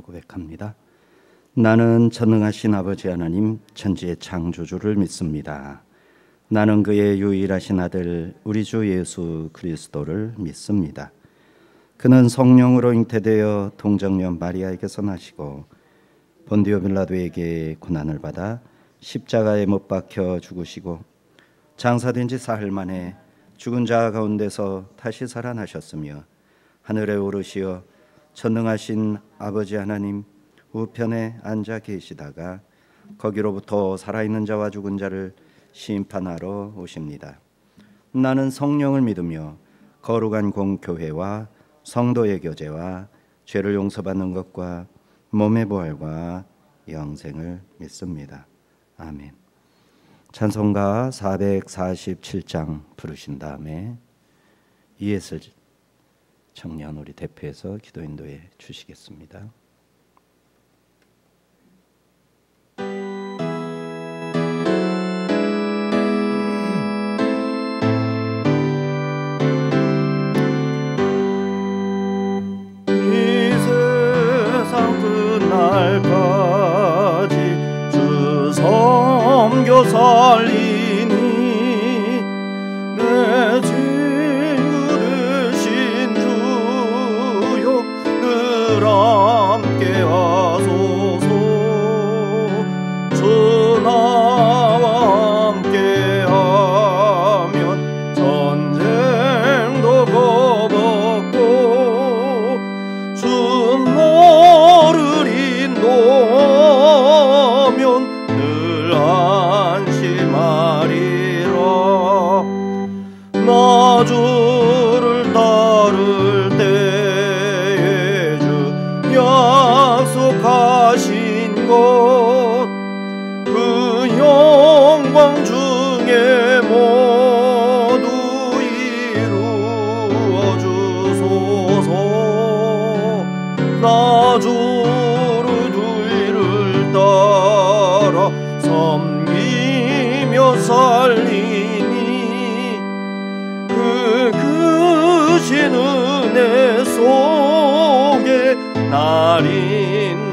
고백합니다. 나는 전능하신 아버지 하나님 천지의 창조주를 믿습니다. 나는 그의 유일하신 아들 우리 주 예수 그리스도를 믿습니다. 그는 성령으로 잉태되어 동정녀 마리아에게서 나시고 본디오 빌라도에게 고난을 받아 십자가에 못 박혀 죽으시고 장사된 지 사흘 만에 죽은 자 가운데서 다시 살아나셨으며 하늘에 오르시어 전능하신 아버지 하나님 우편에 앉아 계시다가 거기로부터 살아있는 자와 죽은 자를 심판하러 오십니다. 나는 성령을 믿으며 거룩한 공교회와 성도의 교제와 죄를 용서받는 것과 몸의 부활과 영생을 믿습니다. 아멘. 찬송가 447장 부르신 다음에 이예슬 청년 우리 대표해서 기도 인도해 주시겠습니다. 이 세상 끝날까지 주 섬겨 살리니 내 친구 되신 주여 늘 함께 하소서. 주 나와 함께 하면 전쟁도 겁없고 주 너를 인도하면 늘 안심하리라. 나 주를 따를 때에 주 약속하신 것 그 영광 중에 모두 이루어 주소서. 나 주를 뒤를 따라 섬기며 살리니 그 크신 은혜 속에 날 인도하소서.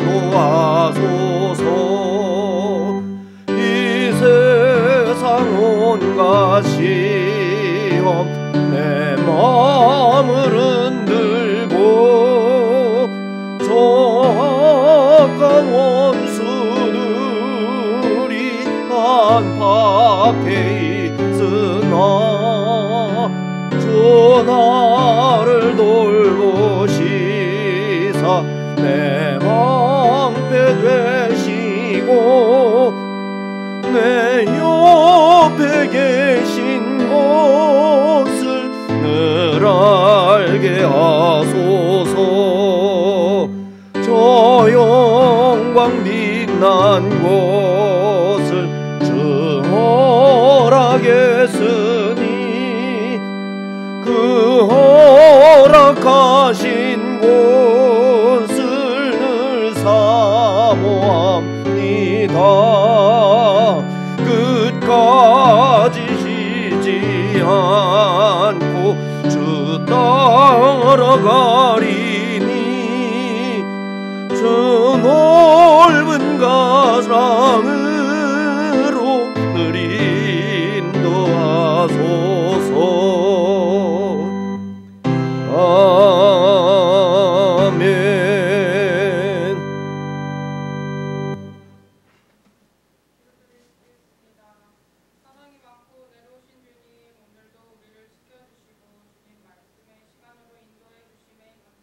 이 세상 온갖 시험 내 마음을 흔들고 저 악한 원수들이 안팎에 있으나 주 나를 돌보시사 내 방패 되시고 내 옆에 계신 것을 늘 알게 하소서. 저 영광 빛난 곳을 주 허락했으니 그 허락하신 곳을 늘 사모합니다. 끝까지 쉬지 않고 주 따라가리니 주 넓은 가랑으로 늘 인도하소서. 아멘. 사랑이 많고 내려오신 주님, 오늘도 우리를 지켜주시고 주님 말씀의 시간으로 인도해 주심에 감사합니다.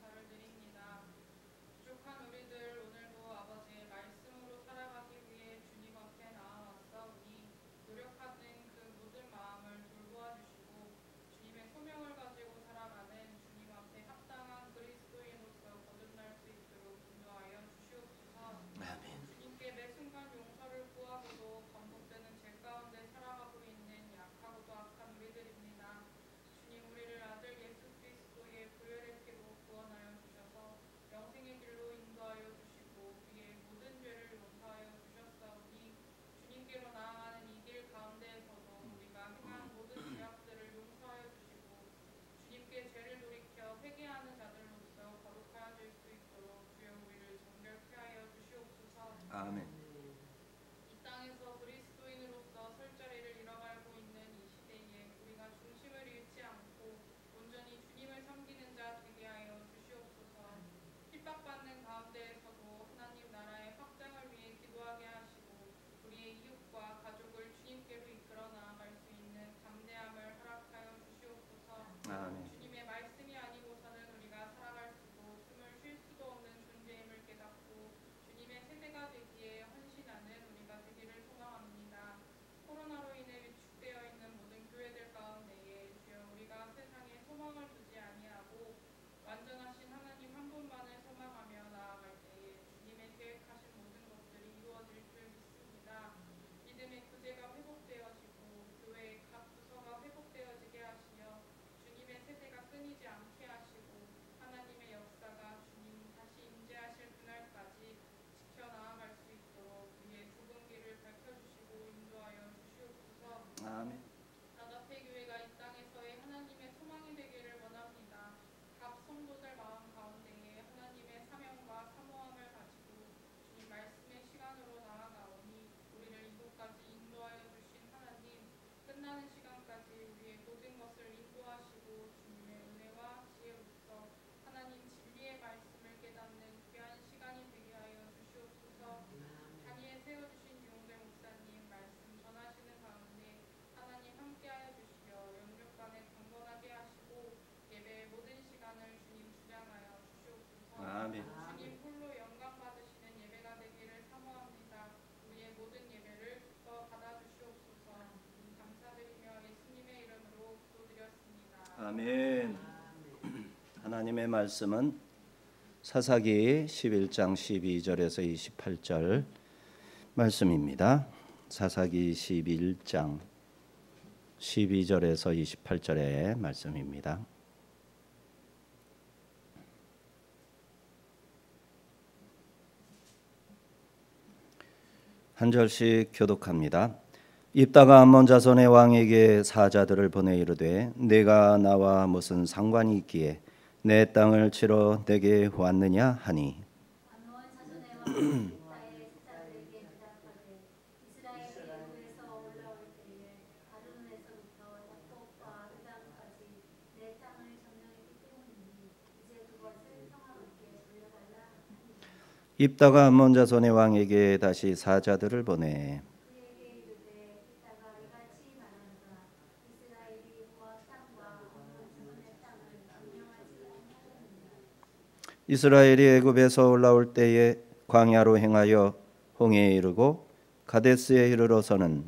아멘. 나답의 교회가 이 땅에서의 하나님의 소망이 되기를 원합니다. 각 성도들 마음 가운데에 하나님의 사명과 사모함을 가지고 주님 말씀의 시간으로 나아가오니 우리를 이곳까지 인도하여 주신 하나님, 끝나는 시간까지 우리의 모든 것을 인도하시고 주님의 은혜와 지혜로서 하나님 진리의 말씀을 깨닫는 귀한 시간이 되게 하여 주시옵소서. 단위에 세워주신 유홍대 목사님 말씀 전하시는 가운데 하나님 함께하여 주시며 영육간에 강건하게 하시고 예배의 모든 시간을 주님 주장하여 주시옵소서. 아멘. 주님 홀로 영광 받으시는 예배가 되기를 사모합니다. 우리의 모든 예배를 기뻐 받아주시옵소서. 감사드리며 예수님의 이름으로 기도드렸습니다. 아멘. 하나님의 말씀은 사사기 11장 12절에서 28절 말씀입니다. 사사기 11장 12절에서 28절의 말씀입니다. 한 절씩 교독합니다. 입다가 암몬 자손의 왕에게 사자들을 보내 이르되 내가 나와 무슨 상관이 있기에 내 땅을 치러 내게 왔느냐 하니 암몬 자손의 왕이 입다의 사자들에게 대답하되 이스라엘이 애굽에서 올라올 때에 아르논에서부터 야복과 르단까지 내 땅을 점령했기 때문이니 이제 그것을 평화롭게 돌려달라 하니 입다가 암몬 자손의 왕에게 다시 사자들을 보내 그에게 이르되 입다가 이같이 말하노라 이스라엘이 모압 땅과 암몬 자손의 땅을 점령하지 아니하였느냐 이스라엘이 애굽에서 올라올 때에 광야로 행하여 홍해에 이르고 가데스에 이르러서는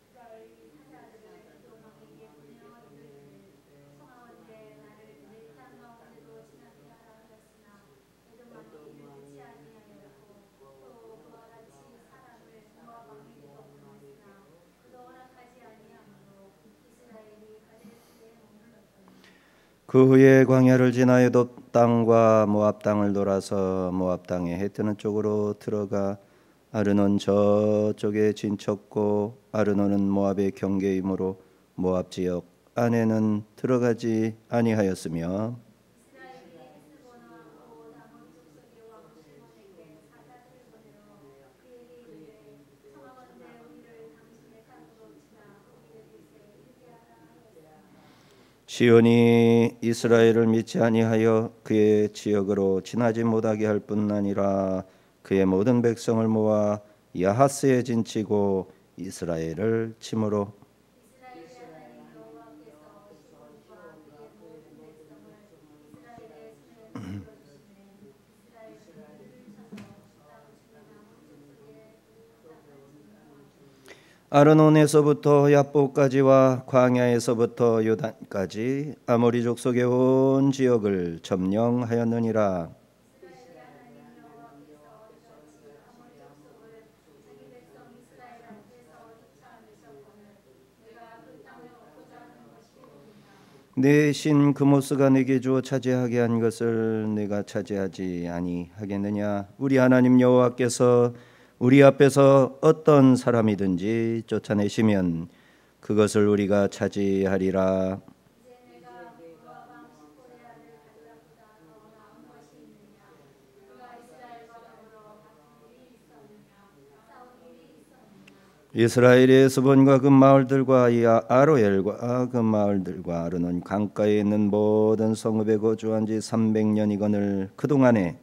이스라엘이 사자들을 에돔 왕에게 보내어 이르기를 청하건대 나를 내 땅 가운데로 지나게 하라 하였으나 에돔 왕이 이를 듣지 아니하였고 또 그와 같이 사람을 모압 왕에게도 보냈으나 그도 허락하지 아니하므로 이스라엘이 가데스에 머물렀더니 그 후에 광야를 지나 에돔 땅과 모압 땅을 돌아서 모압 땅의 해 뜨는 쪽으로 들어가 아르논 저쪽에 진쳤고 아르논은 모압의 경계이므로 모압 지역 안에는 들어가지 아니하였으며 이스라엘이 헤스본 왕 아몬 족속의 왕 시몬에게 사자들을 보내어 그에게 이르되 청하건대 우리를 당신의 땅으로 치라 우리에게서 이르게 하라 하였으나 시온이 이스라엘을 믿지 아니하여 그의 지역으로 지나지 못하게 할 뿐 아니라 그의 모든 백성을 모아 야하스에 진치고 이스라엘을 침으로 이스라엘의 하나님 여호와께서 시몬과 그의 모든 백성을 이스라엘의 손에 넘겨주시매 이스라엘이 그를 쳐서 땅 주민 아몬 족속의 그 땅을 점령하고 아르논에서부터 야복까지와 광야에서부터 요단까지 아모리 족속의 온 지역을 점령하였느니라. 이스라엘의 하나님 여호와께서 이같이 아모리 족속을 자기 백성 이스라엘 앞에서 쫓아내셨거늘 내가 그 땅을 얻고자 하는 것이 옳으나 내 신 그모스가 내게 주어 차지하게 한 것을 내가 차지하지 아니하겠느냐. 우리 하나님 여호와께서 우리 앞에서 어떤 사람이든지 쫓아내시면 그것을 우리가 차지하리라. 이제 내가 모압 왕 시폰의 아들 갈라보다 더 나은 것이 있느냐 그가 이스라엘과 더불어 다툰 일이 있었느냐 싸운 일이 있었느냐 이스라엘의 에스본과 그 마을들과 이 아로엘과 그 마을들과 아르논 강가에 있는 모든 성읍에 거주한 지 300년이거늘 그동안에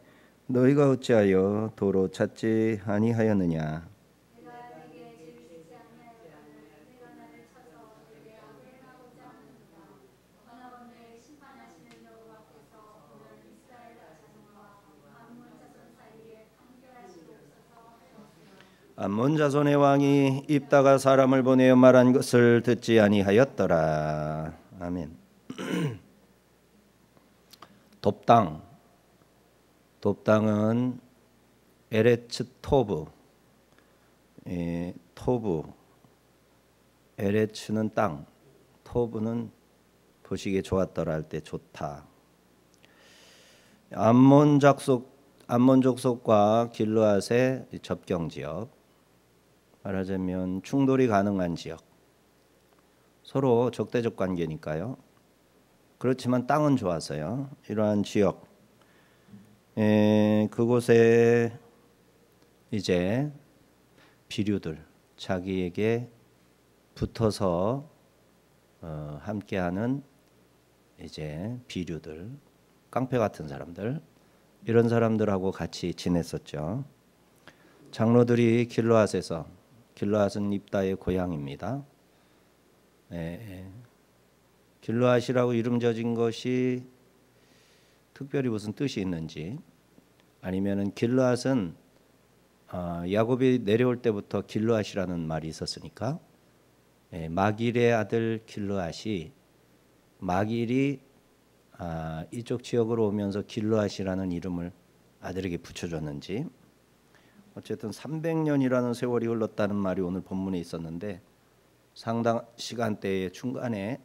너희가 어찌하여 도로 찾지 아니하였느냐. 내가 내게 죄를 짓지 아니하였거늘 내가 나를 쳐서 내게 악을 행하고자 하는도다 원하건대 심판하시는 여호와께서 오늘 이스라엘 자손과 암몬 자손 사이에 판결하시옵소서 하였으나 암몬 자손의 왕이 입다가 사람을 보내어 말한 것을 듣지 아니하였더라. 아멘. 돕당은 에레츠 토브, 토브, 에레츠는 땅, 토브는 보시기에 좋았더라 할 때 좋다. 암몬 족속과 길르앗의 접경 지역, 말하자면 충돌이 가능한 지역, 서로 적대적 관계니까요. 그렇지만 땅은 좋아서요. 이러한 지역, 그곳에 이제 비류들, 자기에게 붙어서 함께하는 이제 비류들, 깡패 같은 사람들, 이런 사람들하고 같이 지냈었죠. 장로들이 길르앗에서, 길르앗은 입다의 고향입니다. 길르앗이라고 이름 져진 것이 특별히 무슨 뜻이 있는지, 아니면은 길르앗은 야곱이 내려올 때부터 길르앗이라는 말이 있었으니까 마길의 아들 길르앗이, 마길이 이쪽 지역으로 오면서 길르앗이라는 이름을 아들에게 붙여줬는지, 어쨌든 300년이라는 세월이 흘렀다는 말이 오늘 본문에 있었는데 상당 시간대의 중간에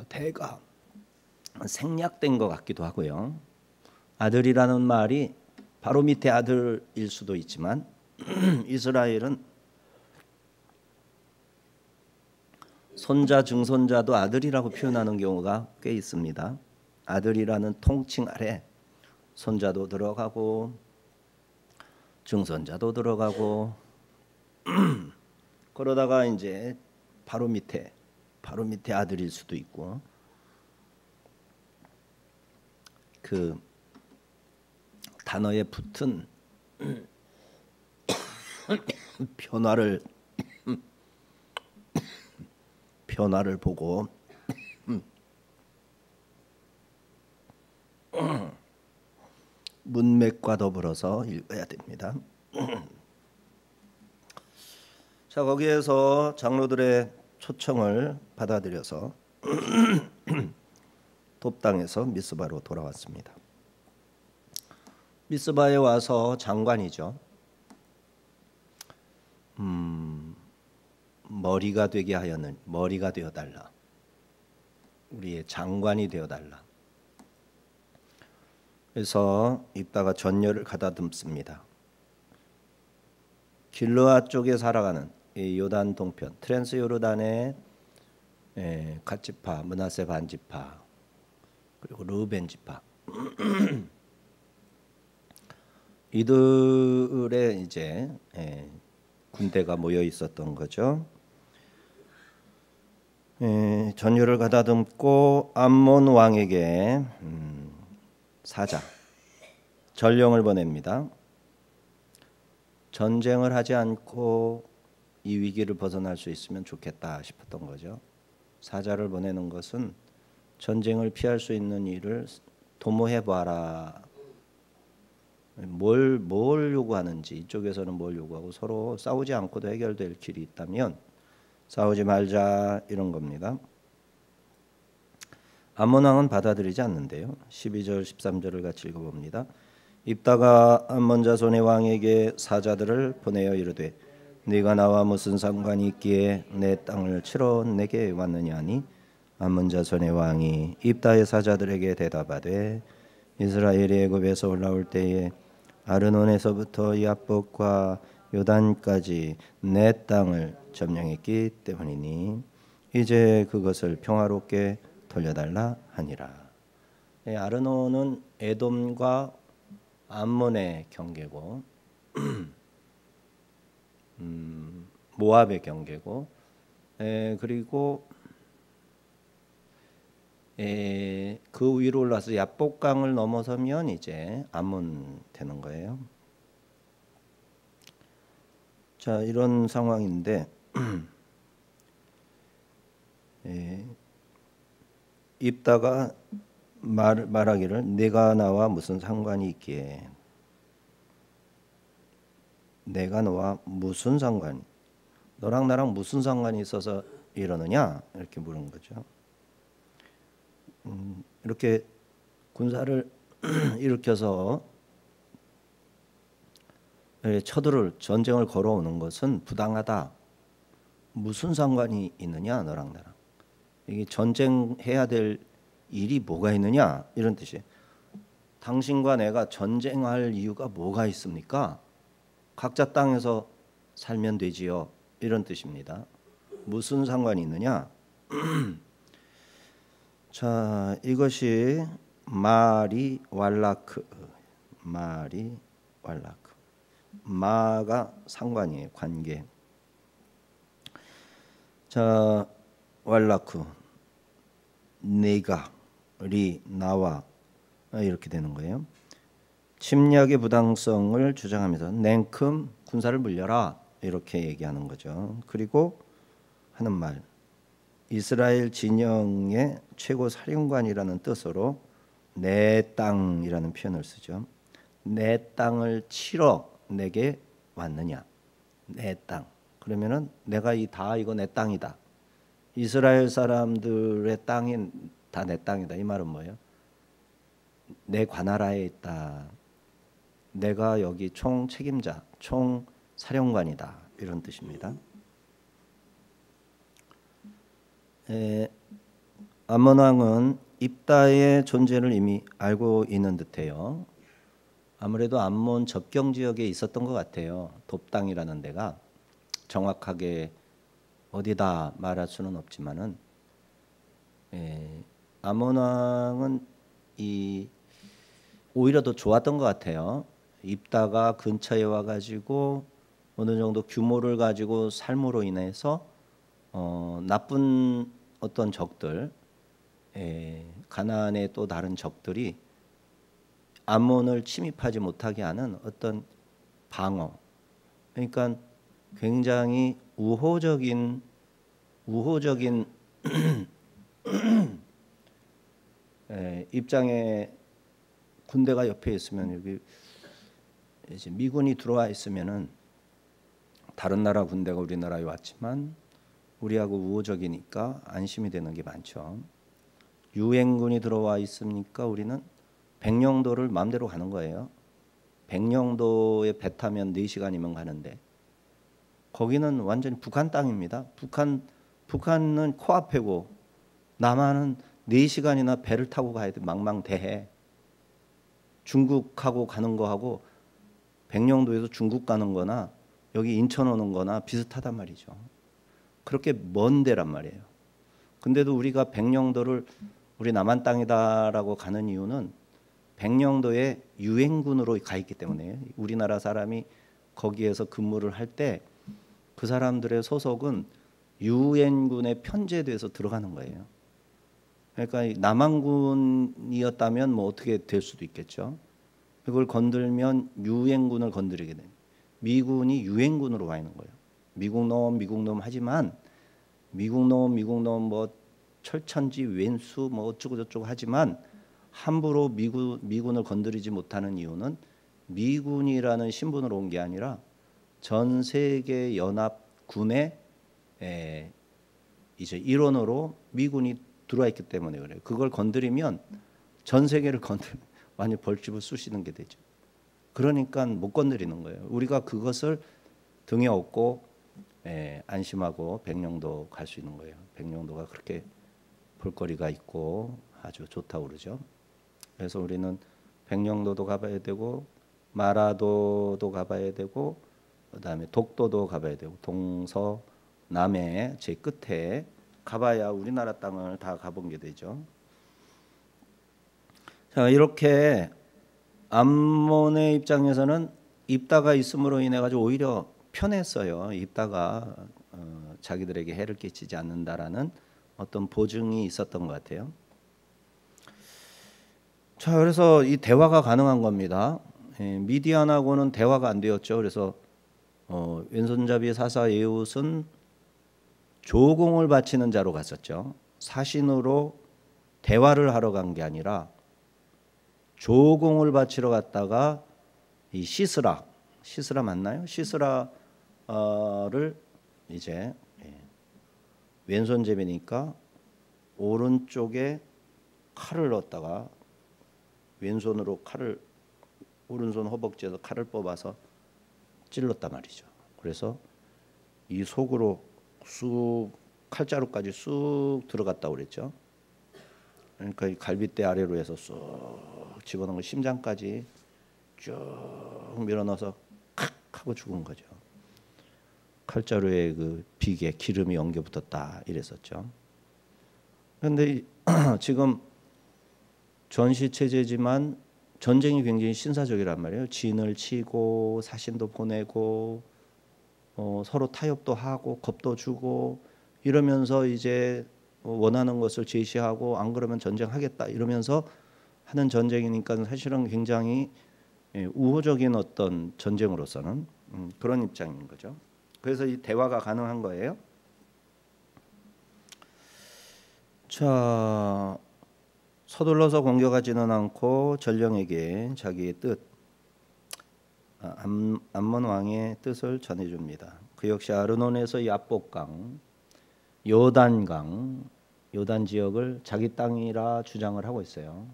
대가 생략된 것 같기도 하고요. 아들이라는 말이 바로 밑에 아들일 수도 있지만 이스라엘은 손자, 증손자도 아들이라고 표현하는 경우가 꽤 있습니다. 아들이라는 통칭 아래 손자도 들어가고 증손자도 들어가고 그러다가 이제 바로 밑에 아들일 수도 있고, 그 단어에 붙은 변화를 보고 문맥과 더불어서 읽어야 됩니다. 자, 거기에서 장로들의 초청을 받아들여서 돕당에서 미스바로 돌아왔습니다. 미스바에 와서 장관이죠. 머리가 되게 하여는 머리가 되어달라. 우리의 장관이 되어달라. 그래서 입다가 전열을 가다듬습니다. 길르앗 쪽에 살아가는 이 요단 동편, 트랜스 요르단의 갓지파, 므낫세 반지파, 그리고 르우벤 지파, 이들의 이제 군대가 모여 있었던 거죠. 전율을 가다듬고 암몬 왕에게 사자, 전령을 보냅니다. 전쟁을 하지 않고 이 위기를 벗어날 수 있으면 좋겠다 싶었던 거죠. 사자를 보내는 것은 전쟁을 피할 수 있는 일을 도모해 봐라. 뭘 요구하는지, 이쪽에서는 뭘 요구하고 서로 싸우지 않고도 해결될 길이 있다면 싸우지 말자, 이런 겁니다. 암몬 왕은 받아들이지 않는데요. 12절 13절을 같이 읽어봅니다. 입다가 암몬 자손의 왕에게 사자들을 보내어 이르되 네가 나와 무슨 상관이 있기에 내 땅을 치러 내게 왔느냐 하니 암몬 자손의 왕이 입다의 사자들에게 대답하되 이스라엘이 애굽에서 올라올 때에 아르논에서부터 야복과 요단까지 내 땅을 점령했기 때문이니 이제 그것을 평화롭게 돌려달라 하니라. 아르논은 에돔과 암몬의 경계고 모압의 경계고, 그리고 그 위로 올라서 야복강을 넘어서면 이제 암몬 되는 거예요. 자, 이런 상황인데 입다가 말하기를 내가 나와 무슨 상관이 있기에, 내가 너와 무슨 상관이, 너랑 나랑 무슨 상관이 있어서 이러느냐, 이렇게 물은 거죠. 이렇게 군사를 일으켜서 쳐들을 전쟁을 걸어오는 것은 부당하다. 무슨 상관이 있느냐, 너랑 나랑. 이게 전쟁해야 될 일이 뭐가 있느냐, 이런 뜻이에요. 당신과 내가 전쟁할 이유가 뭐가 있습니까? 각자 땅에서 살면 되지요, 이런 뜻입니다. 무슨 상관이 있느냐? 자, 이것이 마리 왈라크. 마가 상관이에요. 관계. 자, 왈라크. 내가, 리, 나와 이렇게 되는 거예요. 침략의 부당성을 주장하면서 냉큼 군사를 물려라 이렇게 얘기하는 거죠. 그리고 하는 말, 이스라엘 진영의 최고 사령관이라는 뜻으로 내 땅이라는 표현을 쓰죠. 내 땅을 치러 내게 왔느냐. 내 땅. 그러면은 내가 이거 내 땅이다. 이스라엘 사람들의 땅이 다 내 땅이다. 이 말은 뭐예요? 내 관할하에 있다. 내가 여기 총 책임자, 총 사령관이다. 이런 뜻입니다. 암몬 왕은 입다의 존재를 이미 알고 있는 듯해요. 아무래도 암몬 접경 지역에 있었던 것 같아요. 돕당이라는 데가 정확하게 어디다 말할 수는 없지만은 암몬 왕은 오히려 더 좋았던 것 같아요. 입다가 근처에 와가지고 어느 정도 규모를 가지고 삶으로 인해서 나쁜 어떤 적들, 가나안의 또 다른 적들이 암몬을 침입하지 못하게 하는 어떤 방어. 그러니까 굉장히 우호적인 입장에 군대가 옆에 있으면 여기 이제 미군이 들어와 있으면은 다른 나라 군대가 우리나라에 왔지만 우리하고 우호적이니까 안심이 되는 게 많죠. 유엔군이 들어와 있으니까 우리는 백령도를 마음대로 가는 거예요. 백령도에 배 타면 4시간이면 가는데 거기는 완전히 북한 땅입니다. 북한은 코앞이고 남한은 4시간이나 배를 타고 가야 돼. 망망대해. 중국하고 가는 거하고 백령도에서 중국 가는 거나 여기 인천 오는 거나 비슷하단 말이죠. 그렇게 먼 데란 말이에요. 근데도 우리가 백령도를 우리 남한 땅이다라고 가는 이유는 백령도에 유엔군으로 가 있기 때문에 우리나라 사람이 거기에서 근무를 할 때 그 사람들의 소속은 유엔군에 편제돼서 들어가는 거예요. 그러니까 남한군이었다면 뭐 어떻게 될 수도 있겠죠. 그걸 건들면 유엔군을 건드리게 돼요. 미군이 유엔군으로 와 있는 거예요. 미국 놈 하지만 미국 놈 뭐 철천지 왼수 뭐 어쩌고 저쩌고 하지만 함부로 미군을 건드리지 못하는 이유는 미군이라는 신분으로 온 게 아니라 전 세계 연합군의 이제 일원으로 미군이 들어와 있기 때문에 그래요. 그걸 건드리면 전 세계를 완전 벌집을 쑤시는 게 되죠. 그러니까 못 건드리는 거예요. 우리가 그것을 등에 업고 안심하고 백령도 갈 수 있는 거예요. 백령도가 그렇게 볼거리가 있고 아주 좋다고 그러죠. 그래서 우리는 백령도도 가봐야 되고 마라도도 가봐야 되고 그다음에 독도도 가봐야 되고 동서남해 제 끝에 가봐야 우리나라 땅을 다 가본 게 되죠. 자, 이렇게 암몬의 입장에서는 입다가 있음으로 인해 가지고 오히려 편했어요. 입다가 자기들에게 해를 끼치지 않는다라는 어떤 보증이 있었던 것 같아요. 자, 그래서 이 대화가 가능한 겁니다. 미디안하고는 대화가 안 되었죠. 그래서 왼손잡이 사사 에웃은 조공을 바치는 자로 갔었죠. 사신으로 대화를 하러 간 게 아니라 조공을 바치러 갔다가 이 시스라 맞나요? 시스라를 이제 왼손잡이니까 오른쪽에 칼을 넣었다가 왼손으로 칼을 오른손 허벅지에서 칼을 뽑아서 찔렀단 말이죠. 그래서 이 속으로 쑥 칼자루까지 쑥 들어갔다고 그랬죠. 그러니까 이 갈비뼈 아래로 해서 쑥 집어넣은 거 심장까지 쭉 밀어넣어서 칵 하고 죽은 거죠. 칼자루에 그 비계 기름이 엉겨 붙었다 이랬었죠. 그런데 지금 전시 체제지만 전쟁이 굉장히 신사적이란 말이에요. 진을 치고 사신도 보내고 서로 타협도 하고 겁도 주고 이러면서 이제 원하는 것을 제시하고 안 그러면 전쟁하겠다 이러면서 하는 전쟁이니까 사실은 굉장히 우호적인 어떤 전쟁으로서는 그런 입장인 거죠. 그래서 이 대화가 가능한 거예요. 자, 서둘러서 공격하지는 않고 전령에게 자기의 뜻, 암몬 왕의 뜻을 전해줍니다. 그 역시 아르논에서 야복강, 요단강, 요단 지역을 자기 땅이라 주장을 하고 있어요.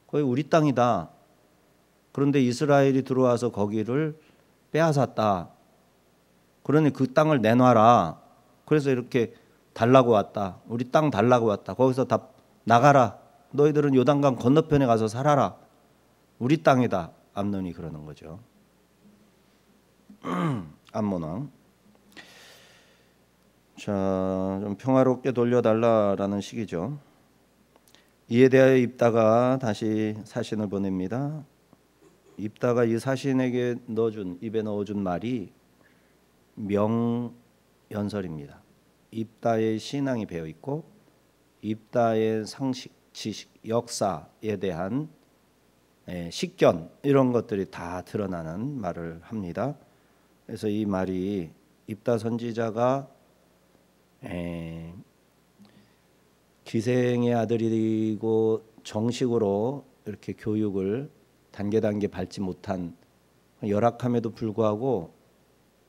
거기 우리 땅이다. 그런데 이스라엘이 들어와서 거기를 빼앗았다. 그러니 그 땅을 내놔라. 그래서 이렇게 달라고 왔다. 우리 땅 달라고 왔다. 거기서 다 나가라. 너희들은 요단강 건너편에 가서 살아라. 우리 땅이다. 암논이 그러는 거죠. 암몬 왕. 자, 좀 평화롭게 돌려달라라는 식이죠. 이에 대하여 입다가 다시 사신을 보냅니다. 입다가 이 사신에게 입에 넣어준 말이 명연설입니다. 입다의 신앙이 배어 있고 입다의 상식, 지식, 역사에 대한 식견 이런 것들이 다 드러나는 말을 합니다. 그래서 이 말이 입다 선지자가 기생의 아들이고 정식으로 이렇게 교육을 단계 밟지 못한 열악함에도 불구하고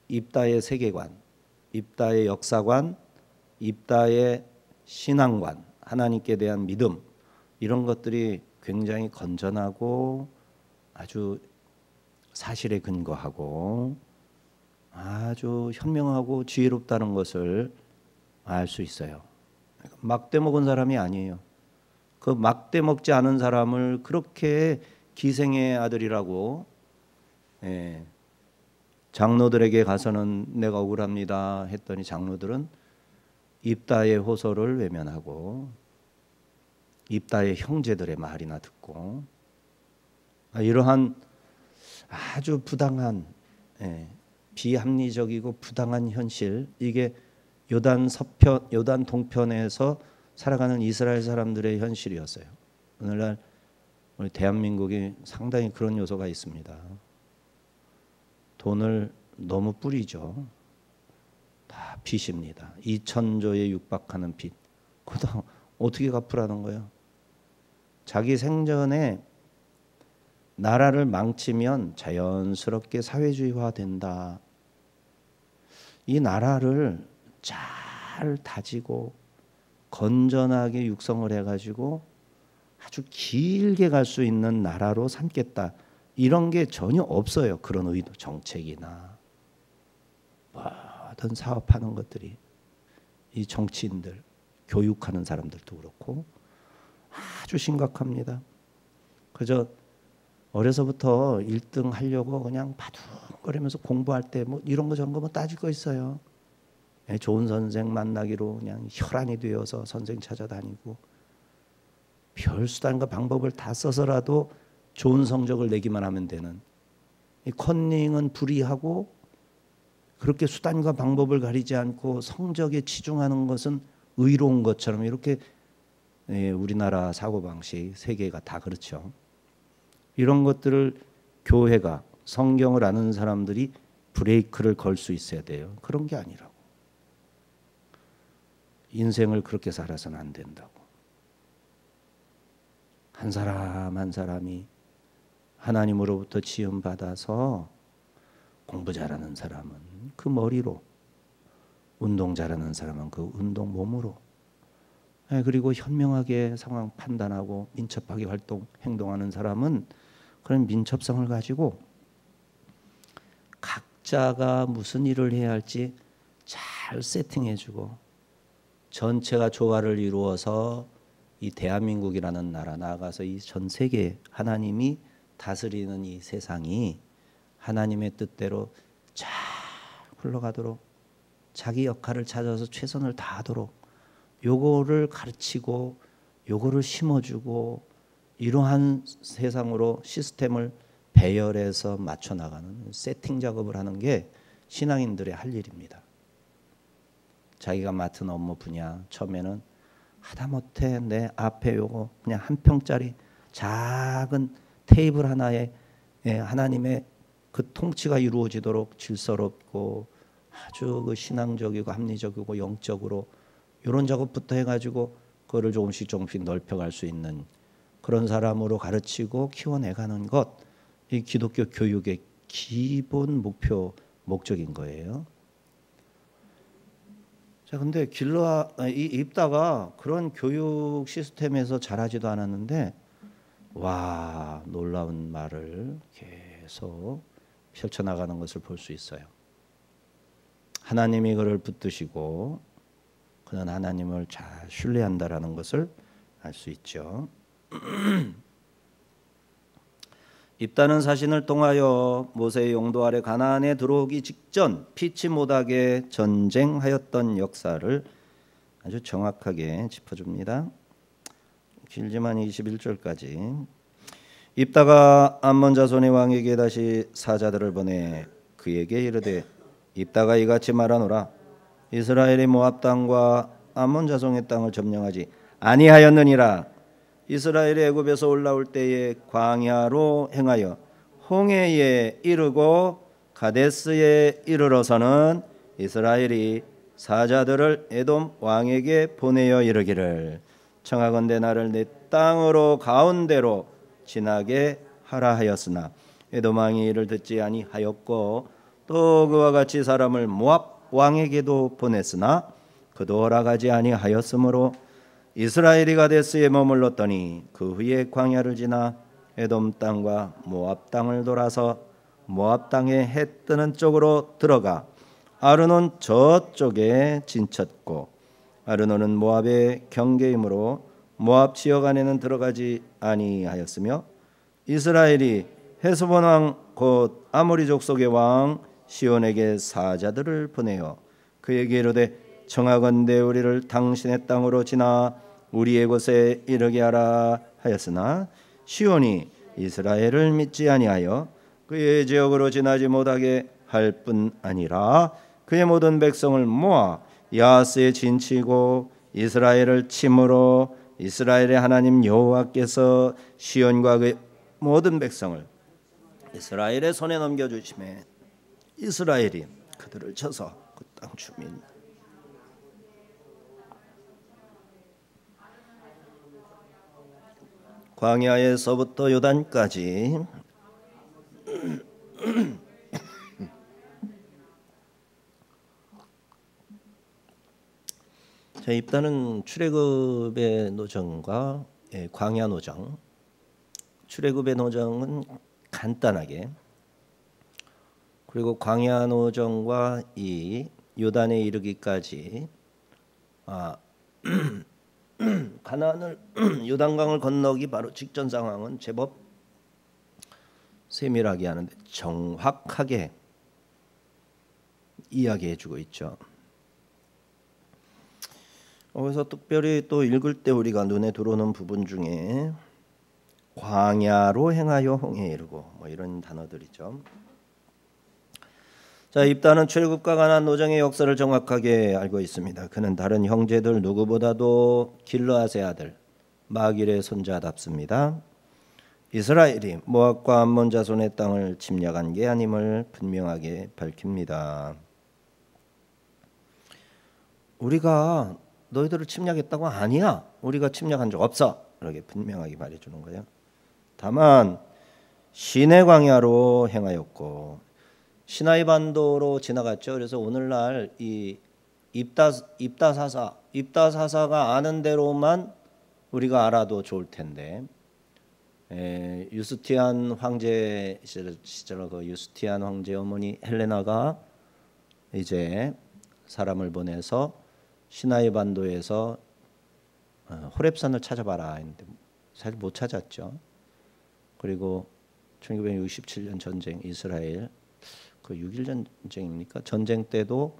입다의 세계관, 입다의 역사관, 입다의 신앙관, 하나님께 대한 믿음 이런 것들이 굉장히 건전하고 아주 사실에 근거하고 아주 현명하고 지혜롭다는 것을 알 수 있어요. 막대 먹은 사람이 아니에요. 그 막대 먹지 않은 사람을 그렇게 기생의 아들이라고 장로들에게 가서는 내가 억울합니다 했더니 장로들은 입다의 호소를 외면하고 입다의 형제들의 말이나 듣고 이러한 아주 부당한 비합리적이고 부당한 현실 이게 요단 서편, 요단 동편에서 살아가는 이스라엘 사람들의 현실이었어요. 오늘날 우리 대한민국이 상당히 그런 요소가 있습니다. 돈을 너무 뿌리죠. 다 빚입니다. 2,000조에 육박하는 빚. 그거 어떻게 갚으라는 거예요? 자기 생전에 나라를 망치면 자연스럽게 사회주의화 된다. 이 나라를 잘 다지고 건전하게 육성을 해가지고 아주 길게 갈 수 있는 나라로 삼겠다. 이런 게 전혀 없어요. 그런 의도, 정책이나 모든 사업하는 것들이 이 정치인들, 교육하는 사람들도 그렇고 아주 심각합니다. 그저 어려서부터 1등 하려고 그냥 바둥거리면서 공부할 때 뭐 이런 거 저런 거 뭐 따질 거 있어요. 좋은 선생 만나기로 그냥 혈안이 되어서 선생 찾아다니고 별 수단과 방법을 다 써서라도 좋은 성적을 내기만 하면 되는 이 컨닝은 불이하고 그렇게 수단과 방법을 가리지 않고 성적에 치중하는 것은 의로운 것처럼 이렇게 우리나라 사고방식 세계가 다 그렇죠. 이런 것들을 교회가 성경을 아는 사람들이 브레이크를 걸 수 있어야 돼요. 그런 게 아니라고. 인생을 그렇게 살아서는 안 된다고. 한 사람 한 사람이 하나님으로부터 지음받아서 공부 잘하는 사람은 그 머리로, 운동 잘하는 사람은 그 운동 몸으로, 그리고 현명하게 상황 판단하고 민첩하게 행동하는 사람은 그런 민첩성을 가지고 각자가 무슨 일을 해야 할지 잘 세팅해주고 전체가 조화를 이루어서 이 대한민국이라는 나라 나아가서 이 전 세계 하나님이 다스리는 이 세상이 하나님의 뜻대로 잘 흘러가도록 자기 역할을 찾아서 최선을 다하도록 요거를 가르치고 요거를 심어주고 이러한 세상으로 시스템을 배열해서 맞춰 나가는 세팅 작업을 하는 게 신앙인들의 할 일입니다. 자기가 맡은 업무 분야 처음에는 하다못해 내 앞에 요거 그냥 한 평짜리 작은 테이블 하나에 하나님의 그 통치가 이루어지도록 질서롭고 아주 그 신앙적이고 합리적이고 영적으로 이런 작업부터 해가지고 그거를 조금씩 넓혀갈 수 있는 그런 사람으로 가르치고 키워내가는 것, 이 기독교 교육의 기본 목적인 거예요. 자, 근데 입다가 그런 교육 시스템에서 자라지도 않았는데 와, 놀라운 말을 계속 펼쳐나가는 것을 볼 수 있어요. 하나님이 그를 붙드시고 그는 하나님을 잘 신뢰한다라는 것을 알 수 있죠. 입다는 사신을 통하여 모세의 용도 아래 가나안에 들어오기 직전 피치 못하게 전쟁하였던 역사를 아주 정확하게 짚어줍니다. 길지만 21절까지. 입다가 암몬 자손의 왕에게 다시 사자들을 보내 그에게 이르되 입다가 이같이 말하노라. 이스라엘이 모압 땅과 암몬 자손의 땅을 점령하지 아니하였느니라. 이스라엘이 애굽에서 올라올 때에 광야로 행하여 홍해에 이르고 가데스에 이르러서는 이스라엘이 사자들을 에돔 왕에게 보내어 이르기를 청하건대 나를 내 땅으로 가운데로 지나게 하라 하였으나 에돔 왕이 이를 듣지 아니하였고 또 그와 같이 사람을 모압 왕에게도 보냈으나 그도 허락하지 아니하였으므로 이스라엘이 가데스에 머물렀더니 그 후에 광야를 지나 에돔 땅과 모압 땅을 돌아서 모압 땅에 해 뜨는 쪽으로 들어가 아르논 저쪽에 진쳤고 아르논은 모압의 경계이므로 모압 지역 안에는 들어가지 아니하였으며 이스라엘이 헤스본 왕 곧 아모리 족속의 왕 시온에게 사자들을 보내어 그에게 이르되 청하건대 우리를 당신의 땅으로 지나 우리의 곳에 이르게 하라 하였으나 시온이 이스라엘을 믿지 아니하여 그의 지역으로 지나지 못하게 할 뿐 아니라 그의 모든 백성을 모아 야하스에 진치고 이스라엘을 침으로 이스라엘의 하나님 여호와께서 시온과 그의 모든 백성을 이스라엘의 손에 넘겨주심에 이스라엘이 그들을 쳐서 그 땅 주민 광야에서부터 요단까지 자, 입다는 출애굽의 노정과 광야 노정. 출애굽의 노정은 간단하게, 그리고 광야 노정과 이 요단에 이르기까지 가나안을 요단강을 건너기 바로 직전 상황은 제법 세밀하게 하는데 정확하게 이야기해주고 있죠. 그래서 특별히 또 읽을 때 우리가 눈에 들어오는 부분 중에 광야로 행하여 홍해에 이르고 뭐 이런 단어들이죠. 자, 입다는 출애굽과 가나안 노정의 역사를 정확하게 알고 있습니다. 그는 다른 형제들 누구보다도 길르앗의 아들 마길의 손자답습니다. 이스라엘이 모압과 암몬 자손의 땅을 침략한 게 아님을 분명하게 밝힙니다. 우리가 너희들을 침략했다고 아니야. 우리가 침략한 적 없어. 이렇게 분명하게 말해주는 거예요. 다만 시내 광야로 행하였고 시나이 반도로 지나갔죠. 그래서 오늘날 이 입다사사가 아는 대로만 우리가 알아도 좋을 텐데 유스티안 황제 시절 그 유스티안 황제 어머니 헬레나가 이제 사람을 보내서 시나이 반도에서 호렙산을 찾아봐라 했는데 사실 못 찾았죠. 그리고 1967년 전쟁 이스라엘 그 6.1 전쟁입니까? 전쟁 때도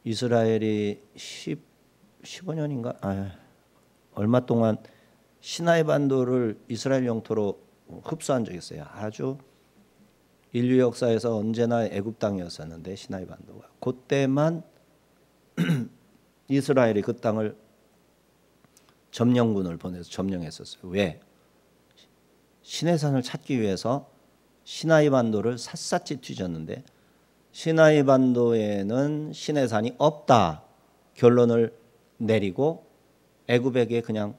이스라엘이 15년인가 얼마 동안 시나이 반도를 이스라엘 영토로 흡수한 적이 있어요. 아주 인류 역사에서 언제나 애굽 땅이었었는데 시나이 반도가 그때만 이스라엘이 그 땅을 점령군을 보내서 점령했었어요. 왜? 시내산을 찾기 위해서 시나이 반도를 샅샅이 뒤졌는데 시나이 반도에는 시내산이 없다 결론을 내리고 애굽에게 그냥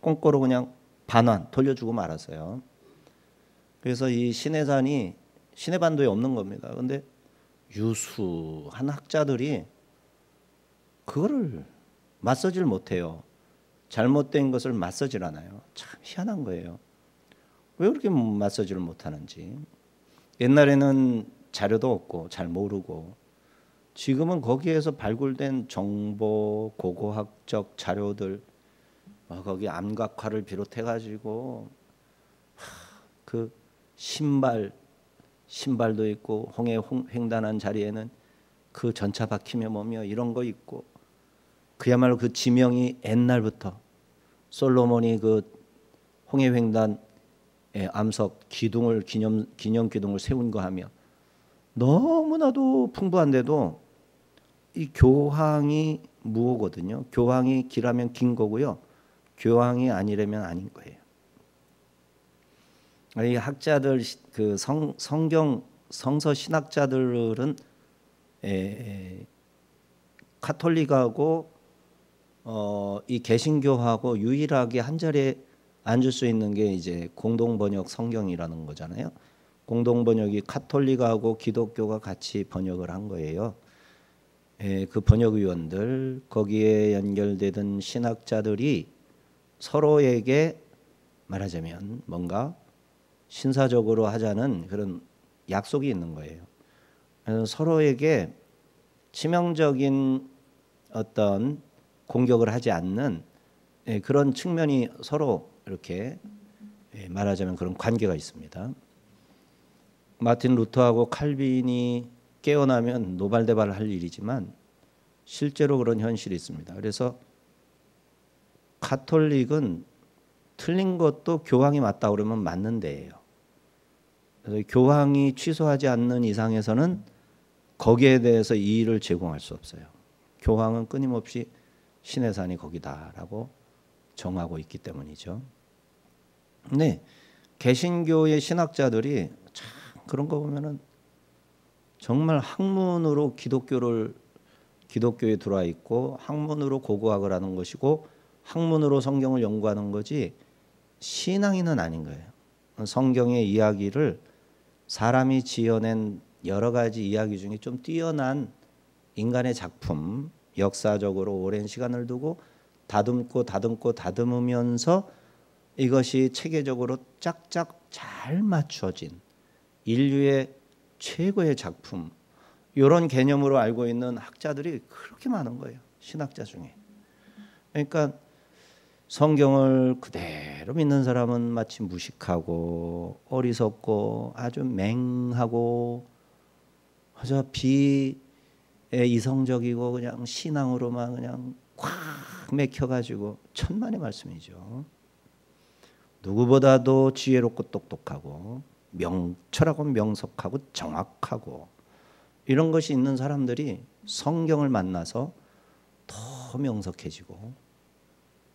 꽁꼬로 그냥 반환 돌려주고 말았어요. 그래서 이 시내산이 시내 반도에 없는 겁니다. 그런데 유수한 학자들이 그거를 맞서질 못해요. 잘못된 것을 맞서질 않아요. 참 희한한 거예요. 왜 그렇게 맞서지를 못하는지. 옛날에는 자료도 없고 잘 모르고 지금은 거기에서 발굴된 정보, 고고학적 자료들 거기 암각화를 비롯해 가지고 그 신발도 있고 홍해 횡단한 자리에는 그 전차 박히며 뭐며 이런 거 있고 그야말로 그 지명이 옛날부터 솔로몬이 그 홍해 횡단 암석 기둥을 기념 기둥을 세운 거 하며 너무나도 풍부한데도 이 교황이 무오거든요. 교황이 길하면 긴 거고요. 교황이 아니라면 아닌 거예요. 이 학자들 그 성경 성서 신학자들은 카톨릭하고 이 개신교하고 유일하게 한 자리에 앉을 수 있는 게 이제 공동 번역 성경이라는 거잖아요. 공동 번역이 카톨릭하고 기독교가 같이 번역을 한 거예요. 그 번역위원들 거기에 연결되던 신학자들이 서로에게 말하자면 뭔가 신사적으로 하자는 그런 약속이 있는 거예요. 그래서 서로에게 치명적인 어떤 공격을 하지 않는 그런 측면이 서로 이렇게 말하자면 그런 관계가 있습니다. 마틴 루터하고 칼빈이 깨어나면 노발대발할 일이지만 실제로 그런 현실이 있습니다. 그래서 가톨릭은 틀린 것도 교황이 맞다 그러면 맞는 데예요. 그래서 교황이 취소하지 않는 이상에서는 거기에 대해서 이의를 제공할 수 없어요. 교황은 끊임없이 신의 산이 거기다라고 정하고 있기 때문이죠. 근데 개신교의 신학자들이 참 그런 거 보면은 정말 학문으로 기독교에 들어와 있고 학문으로 고고학을 하는 것이고 학문으로 성경을 연구하는 거지 신앙인은 아닌 거예요. 성경의 이야기를 사람이 지어낸 여러 가지 이야기 중에 좀 뛰어난 인간의 작품, 역사적으로 오랜 시간을 두고 다듬으면서 이것이 체계적으로 짝짝 잘 맞춰진 인류의 최고의 작품, 이런 개념으로 알고 있는 학자들이 그렇게 많은 거예요. 신학자 중에. 그러니까 성경을 그대로 믿는 사람은 마치 무식하고 어리석고 아주 맹하고 아주 비이성적이고 그냥 신앙으로만 그냥 꽉 맥혀가지고 천만의 말씀이죠. 누구보다도 지혜롭고 똑똑하고 명철하고 명석하고 정확하고 이런 것이 있는 사람들이 성경을 만나서 더 명석해지고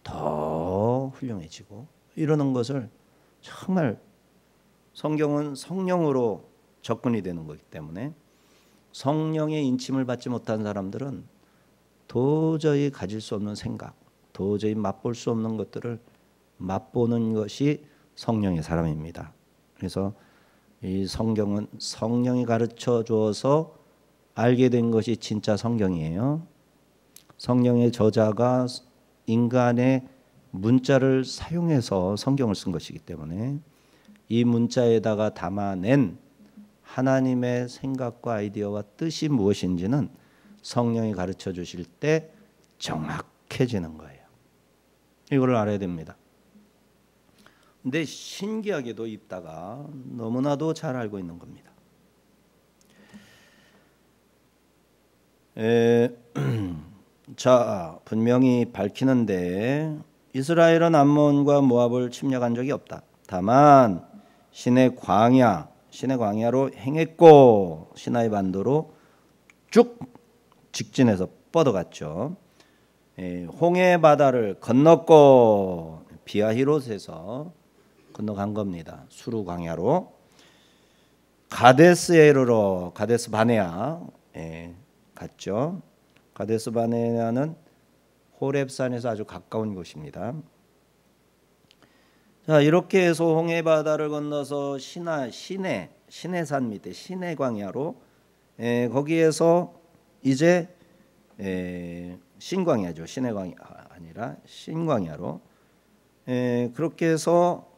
더 훌륭해지고 이러는 것을 정말 성경은 성령으로 접근이 되는 거기 때문에 성령의 인침을 받지 못한 사람들은 도저히 가질 수 없는 생각, 도저히 맛볼 수 없는 것들을 맛보는 것이 성령의 사람입니다. 그래서 이 성경은 성령이 가르쳐 주어서 알게 된 것이 진짜 성경이에요. 성령의 저자가 인간의 문자를 사용해서 성경을 쓴 것이기 때문에 이 문자에다가 담아낸 하나님의 생각과 아이디어와 뜻이 무엇인지는 성령이 가르쳐 주실 때 정확해지는 거예요. 이걸 알아야 됩니다. 근데 신기하게도 입다가 너무나도 잘 알고 있는 겁니다. 자, 분명히 밝히는데 이스라엘은 암몬과 모압을 침략한 적이 없다. 다만 시내 광야로 행했고 시나이 반도로 쭉 직진해서 뻗어갔죠. 홍해 바다를 건넜고 비아히롯에서 건너간 겁니다. 수루 광야로 가데스에르로 가데스 바네아 갔죠. 가데스 바네아는 호렙산에서 아주 가까운 곳입니다. 자, 이렇게 해서 홍해 바다를 건너서 시내산 밑에 시내 광야로 거기에서 이제 신광야죠. 시내 광야 아니라 신광야로 그렇게 해서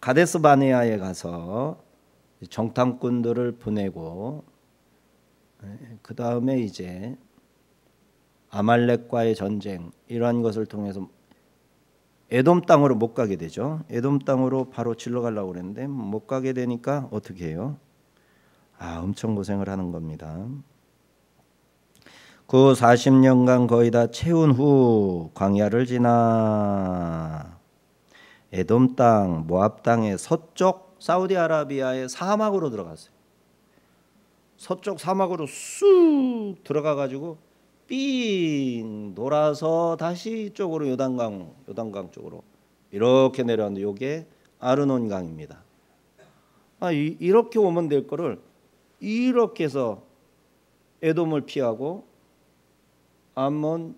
가데스 바네아에 가서 정탐꾼들을 보내고 그 다음에 이제 아말렉과의 전쟁 이러한 것을 통해서 에돔 땅으로 못 가게 되죠. 에돔 땅으로 바로 질러 가려고 그랬는데 못 가게 되니까 어떻게 해요? 엄청 고생을 하는 겁니다. 그 40년간 거의 다 채운 후 광야를 지나 에돔 땅, 모압 땅의 서쪽 사우디아라비아의 사막으로 들어갔어요. 서쪽 사막으로 쑥 들어가 가지고 삥 돌아서 다시 이쪽으로 요단강 쪽으로 이렇게 내려왔는데 이게 아르논 강입니다. 이렇게 오면 될 거를 이렇게 해서 에돔을 피하고 암몬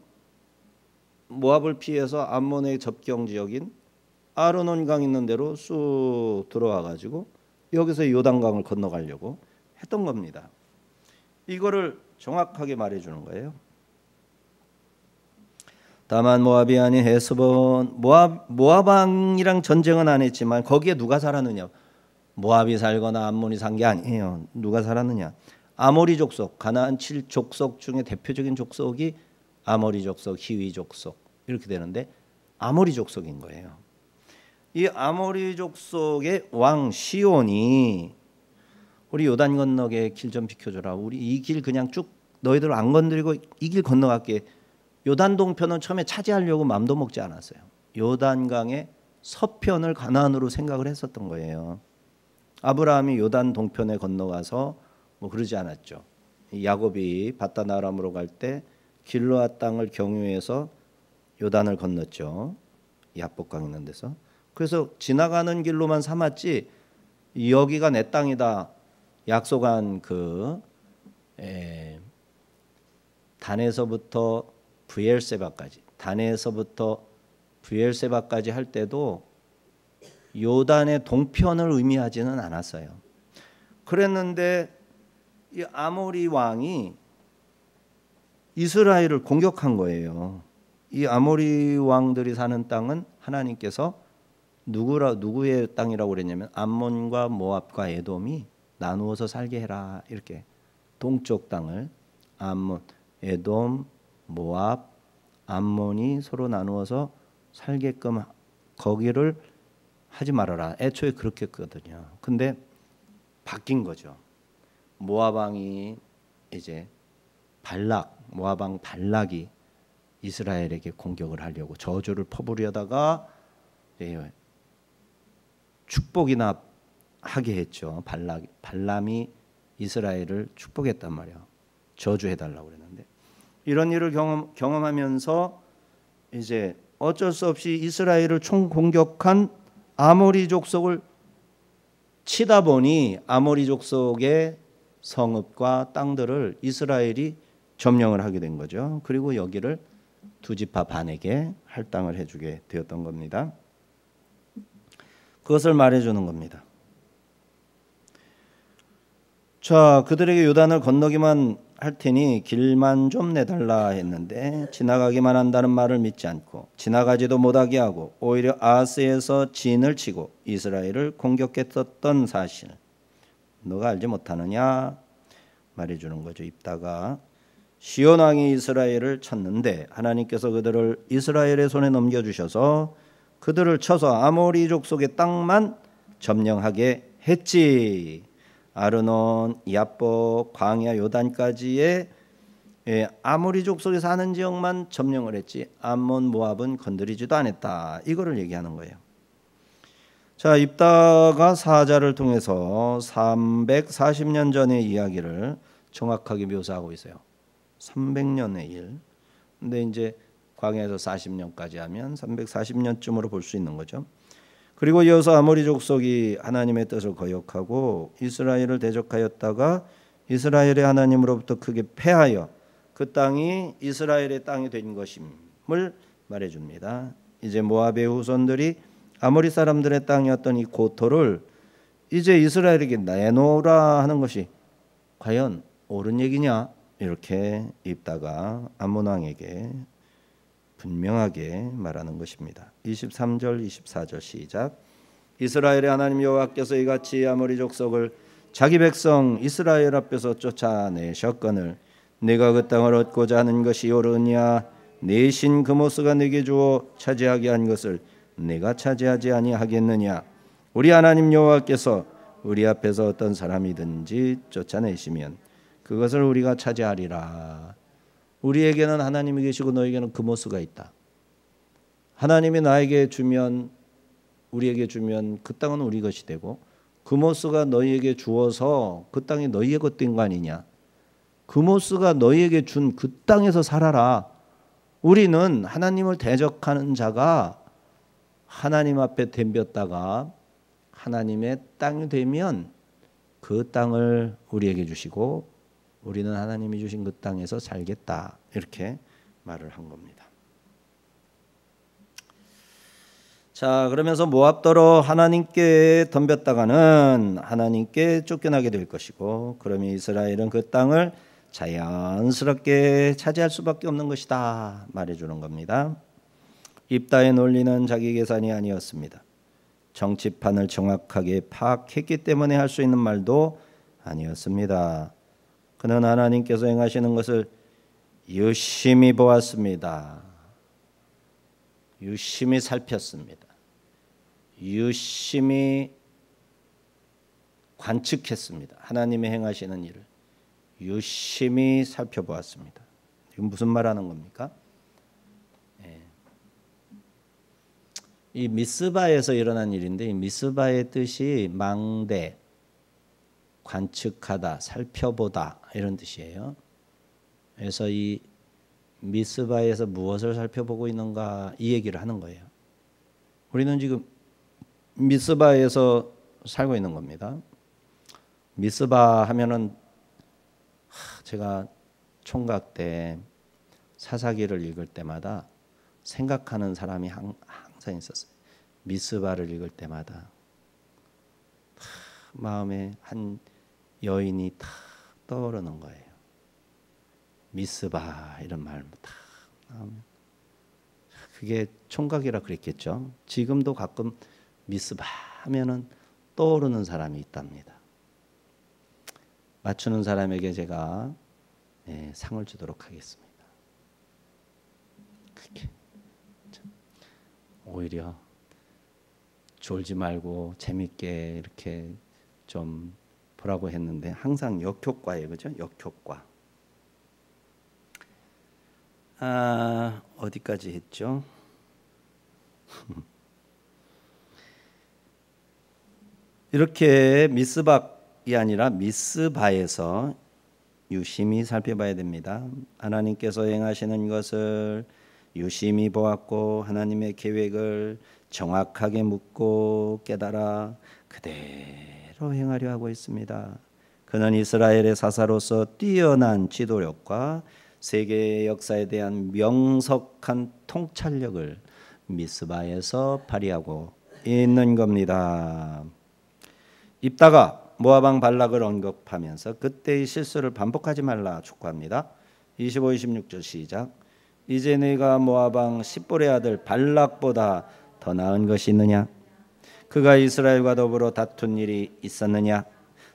모압을 피해서 암몬의 접경 지역인 아르논 강 있는 데로 쑥 들어와 가지고 여기서 요단강을 건너가려고 했던 겁니다. 이거를 정확하게 말해 주는 거예요. 다만 모압이 아닌 헤스본 모압 왕이랑 전쟁은 안 했지만 거기에 누가 살았느냐? 모압이 살거나 암몬이 산 게 아니에요. 누가 살았느냐? 아모리 족속, 가나안 7족속 중에 대표적인 족속이 아모리 족속, 히위 족속 이렇게 되는데 아모리 족속인 거예요. 이 아모리 족속의 왕 시온이 우리 요단 건너게 길 좀 비켜줘라. 우리 이 길 그냥 쭉 너희들 안 건드리고 이 길 건너갈게. 요단 동편은 처음에 차지하려고 마음도 먹지 않았어요. 요단강의 서편을 가나안으로 생각을 했었던 거예요. 아브라함이 요단 동편에 건너가서 뭐 그러지 않았죠. 야곱이 바단 아람으로 갈 때 길르앗 땅을 경유해서 요단을 건넜죠. 야복강 있는 데서. 그래서 지나가는 길로만 삼았지 여기가 내 땅이다 약속한 그 단에서부터 브엘세바까지 단에서부터 브엘세바까지 할 때도 요단의 동편을 의미하지는 않았어요. 그랬는데 이 아모리 왕이 이스라엘을 공격한 거예요. 이 아모리 왕들이 사는 땅은 하나님께서 누구의 땅이라고 그랬냐면 암몬과 모압과 에돔이 나누어서 살게 해라. 이렇게 동쪽 땅을 암몬, 에돔, 모압, 암몬이 서로 나누어서 살게끔 거기를 하지 말아라. 애초에 그렇게 했거든요. 근데 바뀐 거죠. 모압 왕이 이제 모압 왕 발락이 이스라엘에게 공격을 하려고 저주를 퍼부려다가 축복이나 하게 했죠. 발람이 이스라엘을 축복했단 말이에요. 저주해달라고 그랬는데 이런 일을 경험하면서 이제 어쩔 수 없이 이스라엘을 총공격한 아모리 족속을 치다 보니 아모리 족속의 성읍과 땅들을 이스라엘이 점령을 하게 된 거죠. 그리고 여기를 두 지파 반에게 할당을 해주게 되었던 겁니다. 그것을 말해주는 겁니다. 자, 그들에게 요단을 건너기만 할 테니 길만 좀 내달라 했는데 지나가기만 한다는 말을 믿지 않고 지나가지도 못하게 하고 오히려 아스에서 진을 치고 이스라엘을 공격했었던 사실 너가 알지 못하느냐 말해주는 거죠. 입다가 시온 왕이 이스라엘을 쳤는데 하나님께서 그들을 이스라엘의 손에 넘겨주셔서 그들을 쳐서 아모리 족속의 땅만 점령하게 했지. 아르논, 야복, 광야, 요단까지의 아모리 족속이 사는 지역만 점령을 했지 암몬 모압은 건드리지도 않았다. 이거를 얘기하는 거예요. 자, 입다가 사자를 통해서 340년 전의 이야기를 정확하게 묘사하고 있어요. 300년의 일. 근데 이제 광야에서 40년까지 하면 340년쯤으로 볼 수 있는 거죠. 그리고 이어서 아모리 족속이 하나님의 뜻을 거역하고 이스라엘을 대적하였다가 이스라엘의 하나님으로부터 크게 패하여 그 땅이 이스라엘의 땅이 된 것임을 말해줍니다. 이제 모압의 후손들이 아모리 사람들의 땅이었던 이 고토를 이제 이스라엘에게 내놓으라 하는 것이 과연 옳은 얘기냐? 이렇게 입다가 암몬 왕에게 분명하게 말하는 것입니다. 23절 24절 시작. 이스라엘의 하나님 여호와께서 이같이 아모리 족속을 자기 백성 이스라엘 앞에서 쫓아내셨거늘 내가 그 땅을 얻고자 하는 것이 옳으냐? 내 신 그모스가 내게 주어 차지하게 한 것을 내가 차지하지 아니하겠느냐? 우리 하나님 여호와께서 우리 앞에서 어떤 사람이든지 쫓아내시면 그것을 우리가 차지하리라. 우리에게는 하나님이 계시고 너에게는 그모스가 있다. 하나님이 나에게 주면 우리에게 주면 그 땅은 우리 것이 되고 그모스가 너희에게 주어서 그 땅이 너희의 것 된 거 아니냐. 그모스가 너희에게 준 그 땅에서 살아라. 우리는 하나님을 대적하는 자가 하나님 앞에 덤볐다가 하나님의 땅이 되면 그 땅을 우리에게 주시고 우리는 하나님이 주신 그 땅에서 살겠다. 이렇게 말을 한 겁니다. 자, 그러면서 모압더러 하나님께 덤볐다가는 하나님께 쫓겨나게 될 것이고 그러면 이스라엘은 그 땅을 자연스럽게 차지할 수밖에 없는 것이다 말해주는 겁니다. 입다의 논리는 자기 계산이 아니었습니다. 정치판을 정확하게 파악했기 때문에 할 수 있는 말도 아니었습니다. 그는 하나님께서 행하시는 것을 유심히 보았습니다. 유심히 살폈습니다. 유심히 관측했습니다. 하나님의 행하시는 일을 유심히 살펴보았습니다. 이건 무슨 말하는 겁니까? 이 미스바에서 일어난 일인데 이 미스바의 뜻이 망대, 관측하다, 살펴보다 이런 뜻이에요. 그래서 이 미스바에서 무엇을 살펴보고 있는가 이 얘기를 하는 거예요. 우리는 지금 미스바에서 살고 있는 겁니다. 미스바 하면은 제가 총각 때 사사기를 읽을 때마다 생각하는 사람이 항상 있었어요. 미스바를 읽을 때마다 마음에 한 여인이 탁 떠오르는 거예요. 미스바 이런 말 탁 나오면 그게 총각이라 그랬겠죠. 지금도 가끔 미스바 하면은 떠오르는 사람이 있답니다. 맞추는 사람에게 제가 상을 주도록 하겠습니다. 그렇게 오히려 졸지 말고 재밌게 이렇게 좀 보라고 했는데 항상 역효과예요, 그죠? 역효과. 어디까지 했죠? 이렇게 미스박이 아니라 미스바에서 유심히 살펴봐야 됩니다. 하나님께서 행하시는 것을 유심히 보았고 하나님의 계획을 정확하게 묻고 깨달아 그대로 행하려 하고 있습니다. 그는 이스라엘의 사사로서 뛰어난 지도력과 세계의 역사에 대한 명석한 통찰력을 미스바에서 발휘하고 있는 겁니다. 입다가 모압 왕 발락을 언급하면서 그때의 실수를 반복하지 말라 촉구합니다. 25, 26절 시작. 이제 네가 모압 왕 십볼의 아들 발락보다 더 나은 것이 있느냐? 그가 이스라엘과 더불어 다툰 일이 있었느냐?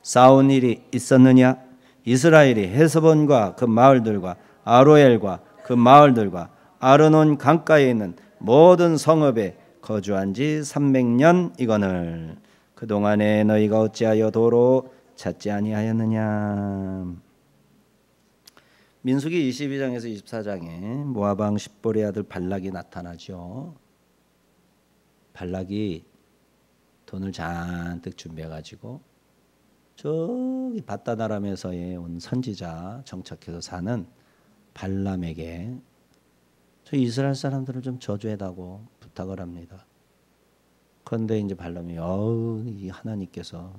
싸운 일이 있었느냐? 이스라엘이 헤스본과 그 마을들과 아로엘과 그 마을들과 아르논 강가에 있는 모든 성읍에 거주한 지 300년이거늘 그동안에 너희가 어찌하여 도로 찾지 아니하였느냐? 민수기 22장에서 24장에 모압 왕 십볼의 아들 발락이 나타나죠. 발락이 돈을 잔뜩 준비해가지고 저기 바다나람에서의 온 선지자 정착해서 사는 발람에게 저 이스라엘 사람들을 좀 저주해달라고 부탁을 합니다. 그런데 이제 발람이 이 하나님께서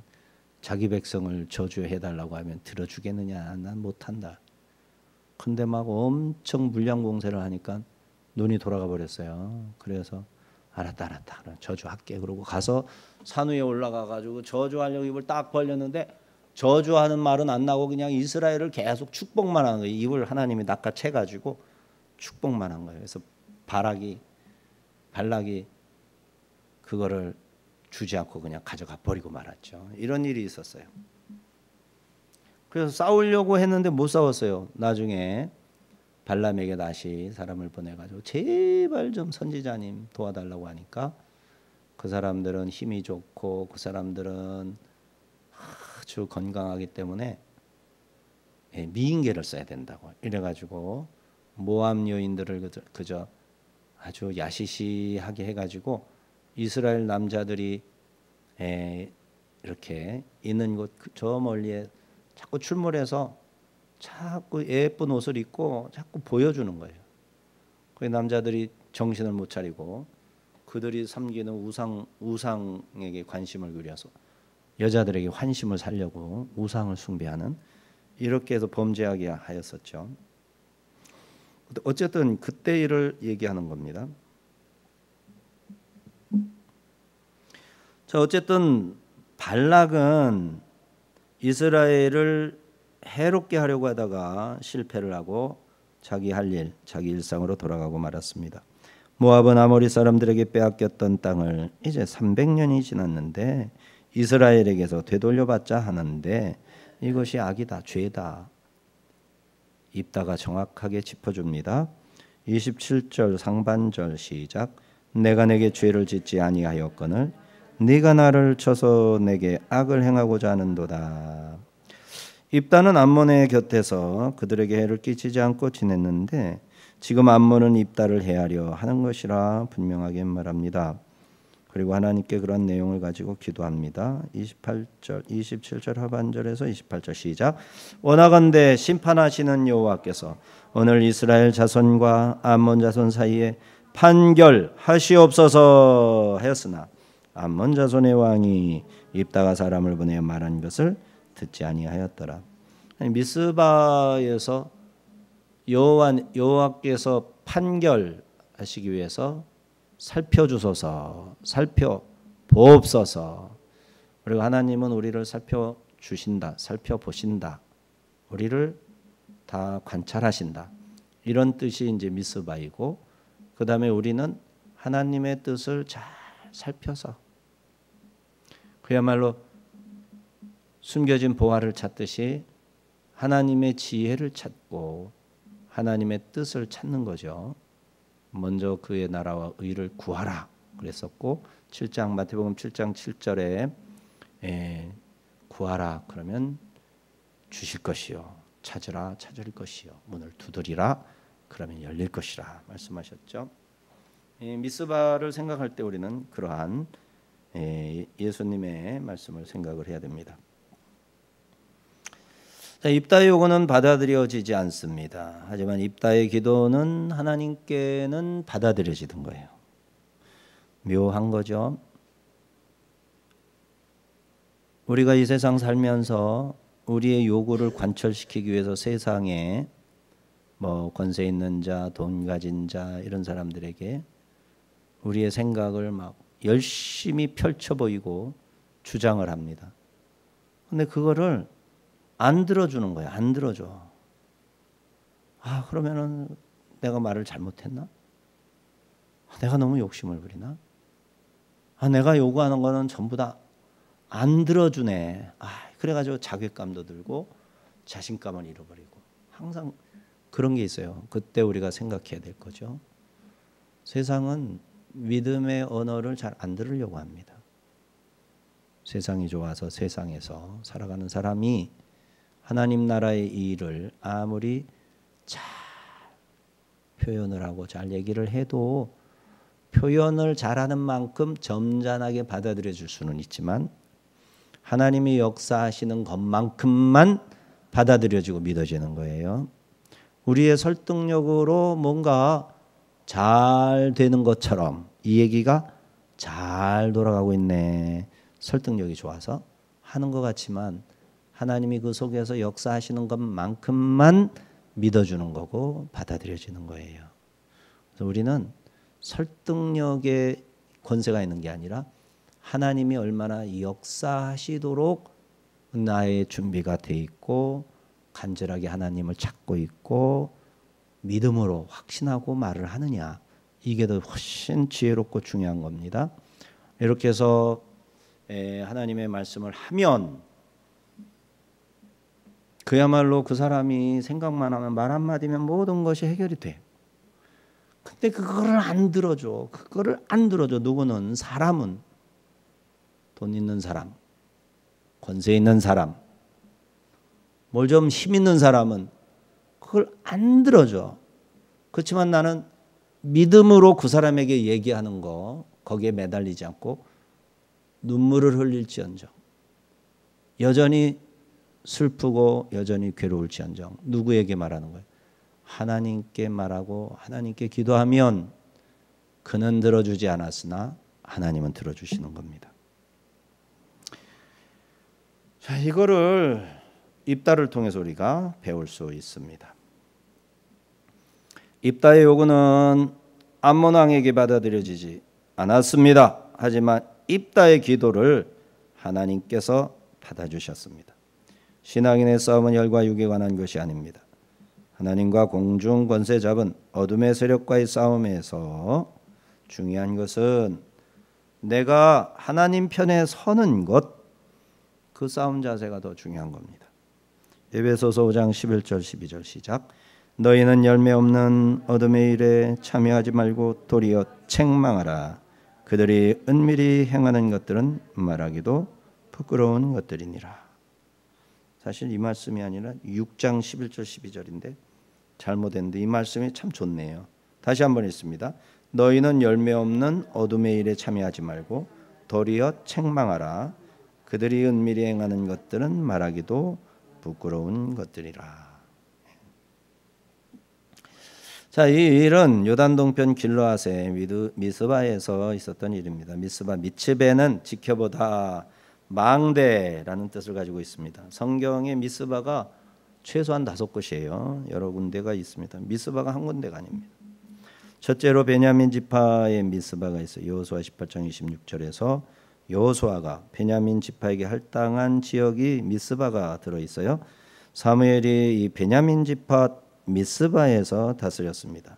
자기 백성을 저주해달라고 하면 들어주겠느냐, 난 못한다. 근데 막 엄청 물량 공세를 하니까 눈이 돌아가 버렸어요. 그래서 알았다 저주할게. 그러고 가서 산 위에 올라가 가지고 저주하려고 입을 딱 벌렸는데 저주하는 말은 안 나고 그냥 이스라엘을 계속 축복만 하는 거예요. 입을 하나님이 낚아채 가지고 축복만 한 거예요. 그래서 발락이 그거를 주지 않고 그냥 가져가 버리고 말았죠. 이런 일이 있었어요. 그래서 싸우려고 했는데 못 싸웠어요. 나중에 발람에게 다시 사람을 보내가지고 제발 좀 선지자님 도와달라고 하니까 그 사람들은 힘이 좋고 그 사람들은 아주 건강하기 때문에 미인계를 써야 된다고 이래가지고 모압 여인들을 그저 아주 야시시하게 해가지고 이스라엘 남자들이 이렇게 있는 곳 저 멀리에 자꾸 출몰해서 자꾸 예쁜 옷을 입고 자꾸 보여주는 거예요. 그 남자들이 정신을 못 차리고 그들이 섬기는 우상에게 관심을 기울여서 여자들에게 환심을 살려고 우상을 숭배하는 이렇게 해서 범죄하게 하였었죠. 어쨌든 그때 일을 얘기하는 겁니다. 자, 어쨌든 발락은 이스라엘을 해롭게 하려고 하다가 실패를 하고 자기 할 일, 자기 일상으로 돌아가고 말았습니다. 모압은 아모리 사람들에게 빼앗겼던 땅을 이제 300년이 지났는데 이스라엘에게서 되돌려받자 하는데 이것이 악이다, 죄다. 입다가 정확하게 짚어줍니다. 27절 상반절 시작. 내가 내게 죄를 짓지 아니하였거늘 네가 나를 쳐서 내게 악을 행하고자 하는도다. 입다는 암몬의 곁에서 그들에게 해를 끼치지 않고 지냈는데 지금 암몬은 입다를 해하려 하는 것이라 분명하게 말합니다. 그리고 하나님께 그런 내용을 가지고 기도합니다. 27절 하반절에서 28절 시작. 원하건대 심판하시는 여호와께서 오늘 이스라엘 자손과 암몬 자손 사이에 판결하시옵소서 하였으나 암몬 자손의 왕이 입다가 사람을 보내어 말한 것을 듣지 아니하였더라. 미스바에서 여호와께서 판결하시기 위해서 살펴주소서, 살펴보옵소서. 그리고 하나님은 우리를 살펴주신다, 살펴보신다, 우리를 다 관찰하신다. 이런 뜻이 이제 미스바이고, 그 다음에 우리는 하나님의 뜻을 잘 살펴서 그야말로 숨겨진 보화를 찾듯이 하나님의 지혜를 찾고 하나님의 뜻을 찾는 거죠. 먼저 그의 나라와 의를 구하라 그랬었고 7장 마태복음 7장 7절에 구하라 그러면 주실 것이요 찾으라 찾을 것이요 문을 두드리라 그러면 열릴 것이라 말씀하셨죠. 미스바를 생각할 때 우리는 그러한 예수님의 말씀을 생각을 해야 됩니다. 자, 입다의 요구는 받아들여지지 않습니다. 하지만 입다의 기도는 하나님께는 받아들여지던 거예요. 묘한 거죠. 우리가 이 세상 살면서 우리의 요구를 관철시키기 위해서 세상에 권세 있는 자, 돈 가진 자 이런 사람들에게 우리의 생각을 막 열심히 펼쳐 보이고 주장을 합니다. 근데 그거를 안 들어주는 거야. 안 들어줘. 그러면은 내가 말을 잘못했나? 내가 너무 욕심을 부리나? 내가 요구하는 거는 전부 다 안 들어주네. 그래가지고 자괴감도 들고 자신감을 잃어버리고 항상 그런 게 있어요. 그때 우리가 생각해야 될 거죠. 세상은 믿음의 언어를 잘 안 들으려고 합니다. 세상이 좋아서 세상에서 살아가는 사람이 하나님 나라의 일을 아무리 잘 표현을 하고 잘 얘기를 해도 표현을 잘하는 만큼 점잖하게 받아들여 줄 수는 있지만 하나님이 역사하시는 것만큼만 받아들여지고 믿어지는 거예요. 우리의 설득력으로 뭔가 잘 되는 것처럼 이 얘기가 잘 돌아가고 있네, 설득력이 좋아서 하는 것 같지만 하나님이 그 속에서 역사하시는 것만큼만 믿어주는 거고 받아들여지는 거예요. 그래서 우리는 설득력에 권세가 있는 게 아니라 하나님이 얼마나 역사하시도록 나의 준비가 돼 있고 간절하게 하나님을 찾고 있고 믿음으로 확신하고 말을 하느냐, 이게 더 훨씬 지혜롭고 중요한 겁니다. 이렇게 해서 하나님의 말씀을 하면 그야말로 그 사람이 생각만 하면 말 한마디면 모든 것이 해결이 돼. 근데 그거를 안 들어줘. 그거를 안 들어줘. 누구는? 사람은, 돈 있는 사람, 권세 있는 사람, 뭘 좀 힘 있는 사람은 그걸 안 들어줘. 그렇지만 나는 믿음으로 그 사람에게 얘기하는 거, 거기에 매달리지 않고 눈물을 흘릴지언정, 여전히 슬프고 여전히 괴로울지언정, 누구에게 말하는 거예요? 하나님께 말하고 하나님께 기도하면 그는 들어주지 않았으나 하나님은 들어주시는 겁니다. 자, 이거를 입다를 통해서 우리가 배울 수 있습니다. 입다의 요구는 암몬 왕에게 받아들여지지 않았습니다. 하지만 입다의 기도를 하나님께서 받아주셨습니다. 신앙인의 싸움은 혈과 육에 관한 것이 아닙니다. 하나님과 공중 권세 잡은 어둠의 세력과의 싸움에서 중요한 것은 내가 하나님 편에 서는 것, 그 싸움 자세가 더 중요한 겁니다. 에베소서 5장 11절 12절 시작. 너희는 열매 없는 어둠의 일에 참여하지 말고 도리어 책망하라. 그들이 은밀히 행하는 것들은 말하기도 부끄러운 것들이니라. 사실 이 말씀이 아니라 6장 11절 12절인데 잘못했는데 이 말씀이 참 좋네요. 다시 한번 읽습니다. 너희는 열매 없는 어둠의 일에 참여하지 말고 도리어 책망하라. 그들이 은밀히 행하는 것들은 말하기도 부끄러운 것들이라. 자, 이 일은 요단 동편 길르앗의 미스바에서 있었던 일입니다. 미스바, 미츠베는 지켜보다, 망대라는 뜻을 가지고 있습니다. 성경에 미스바가 최소한 5곳이에요. 여러 군데가 있습니다. 미스바가 한 군데가 아닙니다. 첫째로 베냐민 지파의 미스바가 있어요. 여호수아 18장 26절에서 여호수아가 베냐민 지파에게 할당한 지역이 미스바가 들어 있어요. 사무엘이 이 베냐민 지파 미스바에서 다스렸습니다.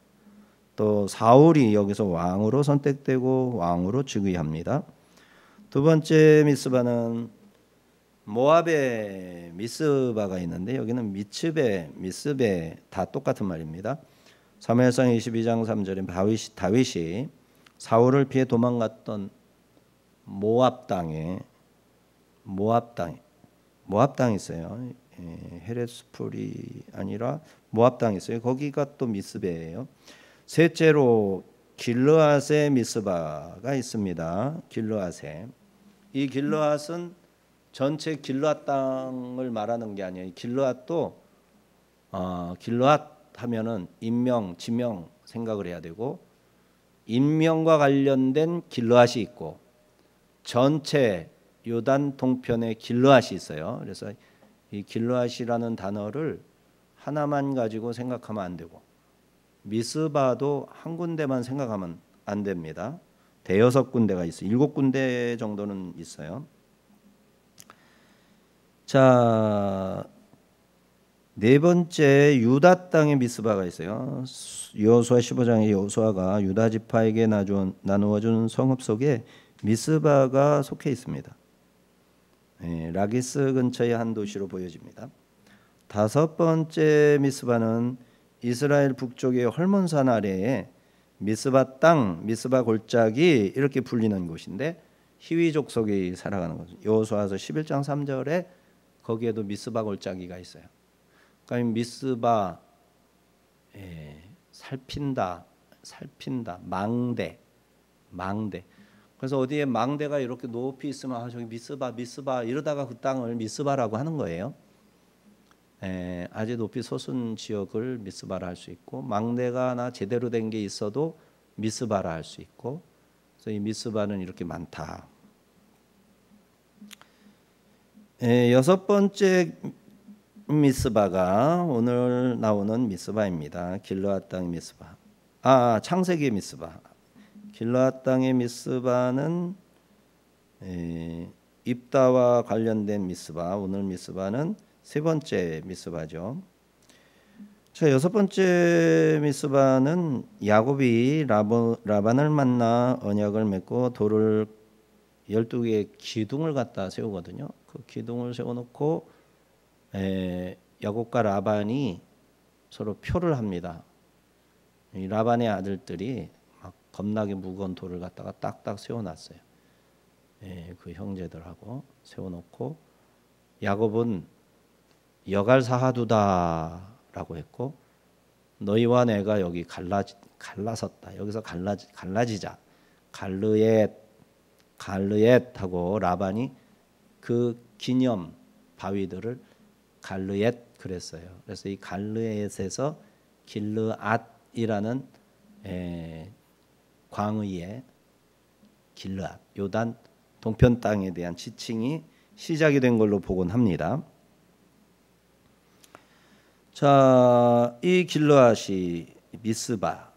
또 사울이 여기서 왕으로 선택되고 왕으로 즉위합니다. 두 번째 미스바는 모압의 미스바가 있는데 여기는 미스베 다 똑같은 말입니다. 사무엘상 22장 3절에 다윗이 사울을 피해 도망갔던 모압 땅에 있어요. 헤레스풀이 아니라 모압 땅에 있어요. 거기가 또 미스베예요. 셋째로 길르앗의 미스바가 있습니다. 길르앗에. 이 길르앗은 전체 길르앗 땅을 말하는 게 아니에요. 길르앗도 길르앗 하면은 인명, 지명 생각을 해야 되고 인명과 관련된 길르앗이 있고 전체 요단 동편에 길르앗이 있어요. 그래서 이 길르앗이라는 단어를 하나만 가지고 생각하면 안 되고 미스바도 한 군데만 생각하면 안 됩니다. 대여섯 군데가 있어요. 7군데 정도는 있어요. 자, 네 번째 유다 땅에 미스바가 있어요. 여호수아 15장에 여호수아가 유다 지파에게 나누어준 성읍 속에 미스바가 속해 있습니다. 라기스 근처의 한 도시로 보여집니다. 다섯 번째 미스바는 이스라엘 북쪽의 헐몬산 아래에 미스바 땅, 미스바 골짜기 이렇게 불리는 곳인데 히위 족속이 살아가는 거죠. 여호수아서 11장 3절에 거기에도 미스바 골짜기가 있어요. 그러니까 미스바 살핀다, 망대. 그래서 어디에 망대가 이렇게 높이 있으면 저기 미스바 이러다가 그 땅을 미스바라고 하는 거예요. 아주 높이 솟은 지역을 미스바라 할 수 있고, 망대가 하나 제대로 된 게 있어도 미스바라 할 수 있고, 그래서 이 미스바는 이렇게 많다. 여섯 번째 미스바가 오늘 나오는 미스바입니다. 길르앗 땅의 미스바. 창세기의 미스바. 길르앗 땅의 미스바는 입다와 관련된 미스바. 오늘 미스바는 세 번째 미스바죠. 자, 여섯 번째 미스바는 야곱이 라반을 만나 언약을 맺고 돌을 12개의 기둥을 갖다 세우거든요. 그 기둥을 세워놓고 야곱과 라반이 서로 표를 합니다. 이 라반의 아들들이 막 겁나게 무거운 돌을 갖다가 딱딱 세워놨어요. 그 형제들하고 세워놓고 야곱은 여갈사하두다라고 했고, 너희와 내가 여기 갈라섰다. 여기서 갈라지자. 갈르엣 하고 라반이 그 기념 바위들을 갈르엣 그랬어요. 그래서 이 갈르엣에서 길르앗이라는 광의의 길르앗, 요단 동편 땅에 대한 지칭이 시작이 된 걸로 보곤 합니다. 자, 이 길르앗이 미스바,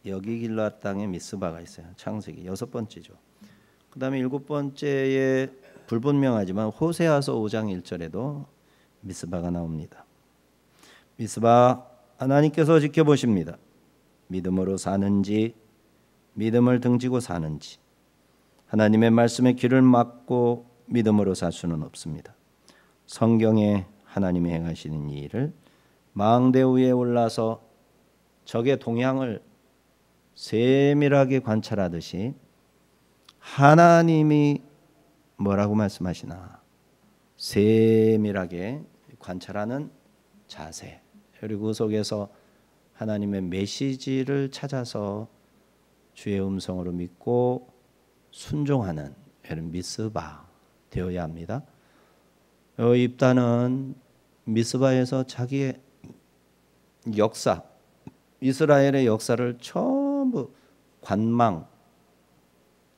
여기 길르앗 땅에 미스바가 있어요. 창세기 여섯 번째죠. 그 다음에 일곱 번째에 불분명하지만 호세아서 5장 1절에도 미스바가 나옵니다. 미스바, 하나님께서 지켜보십니다. 믿음으로 사는지 믿음을 등지고 사는지, 하나님의 말씀에 귀를 막고 믿음으로 살 수는 없습니다. 성경에 하나님이 행하시는 이 일을 망대 위에 올라서 적의 동향을 세밀하게 관찰하듯이 하나님이 뭐라고 말씀하시나 세밀하게 관찰하는 자세, 그리고 그 속에서 하나님의 메시지를 찾아서 주의 음성으로 믿고 순종하는 이런 미스바 되어야 합니다. 입다는 미스바에서 자기의 역사, 이스라엘의 역사를 전부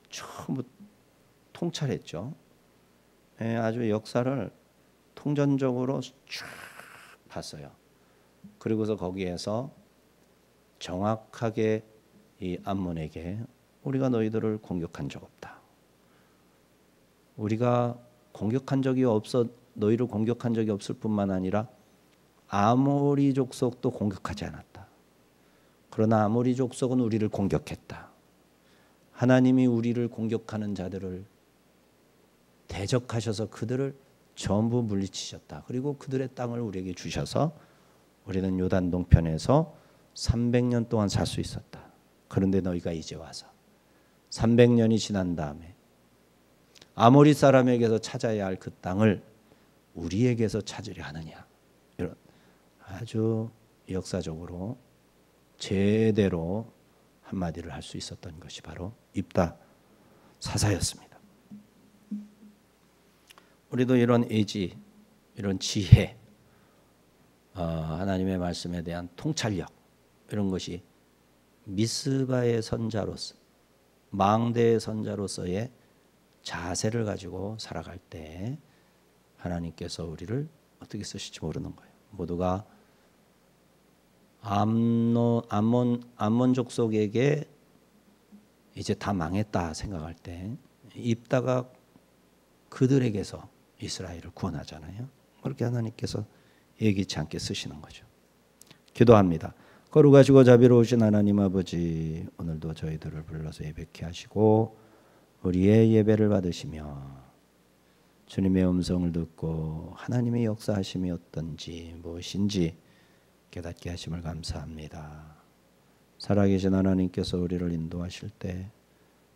전부 통찰했죠. 아주 역사를 통전적으로 쭉 봤어요. 그리고서 거기에서 정확하게 이 암몬에게 우리가 너희들을 공격한 적 없다. 우리가 공격한 적이 없어, 너희를 공격한 적이 없을 뿐만 아니라 아모리 족속도 공격하지 않았다. 그러나 아모리 족속은 우리를 공격했다. 하나님이 우리를 공격하는 자들을 대적하셔서 그들을 전부 물리치셨다. 그리고 그들의 땅을 우리에게 주셔서 우리는 요단 동편에서 300년 동안 살 수 있었다. 그런데 너희가 이제 와서 300년이 지난 다음에 아모리 사람에게서 찾아야 할 그 땅을 우리에게서 찾으려 하느냐. 이런 아주 역사적으로 제대로 한마디를 할 수 있었던 것이 바로 입다 사사였습니다. 우리도 이런 의지, 이런 지혜, 하나님의 말씀에 대한 통찰력, 이런 것이 미스바의 선자로서, 망대의 선자로서의 자세를 가지고 살아갈 때 하나님께서 우리를 어떻게 쓰실지 모르는 거예요. 모두가 암몬 족속에게 이제 다 망했다 생각할 때 입다가 그들에게서 이스라엘을 구원하잖아요. 그렇게 하나님께서 예기치 않게 쓰시는 거죠. 기도합니다. 거룩하시고 자비로우신 하나님 아버지, 오늘도 저희들을 불러서 예배케 하시고 우리의 예배를 받으시며 주님의 음성을 듣고 하나님의 역사하심이 어떤지 무엇인지 깨닫게 하심을 감사합니다. 살아계신 하나님께서 우리를 인도하실 때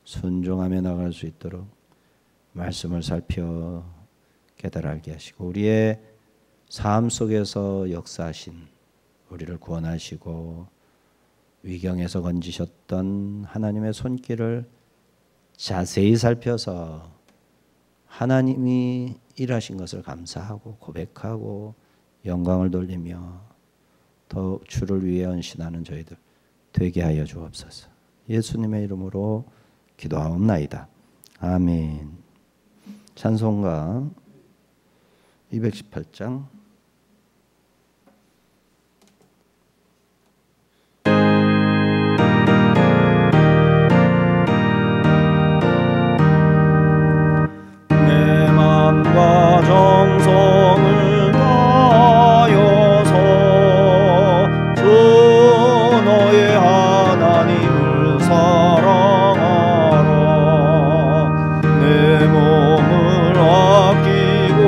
순종하며 나갈 수 있도록 말씀을 살펴 깨달게 하시고 우리의 삶 속에서 역사하신 우리를 구원하시고 위경에서 건지셨던 하나님의 손길을 자세히 살펴서 하나님이 일하신 것을 감사하고 고백하고 영광을 돌리며 더욱 주를 위해 헌신하는 저희들 되게 하여 주옵소서. 예수님의 이름으로 기도하옵나이다. 아멘. 찬송가 218장 내 맘과 정성을 다하여서 주 너의 하나님을 사랑하라. 내 몸을 아끼고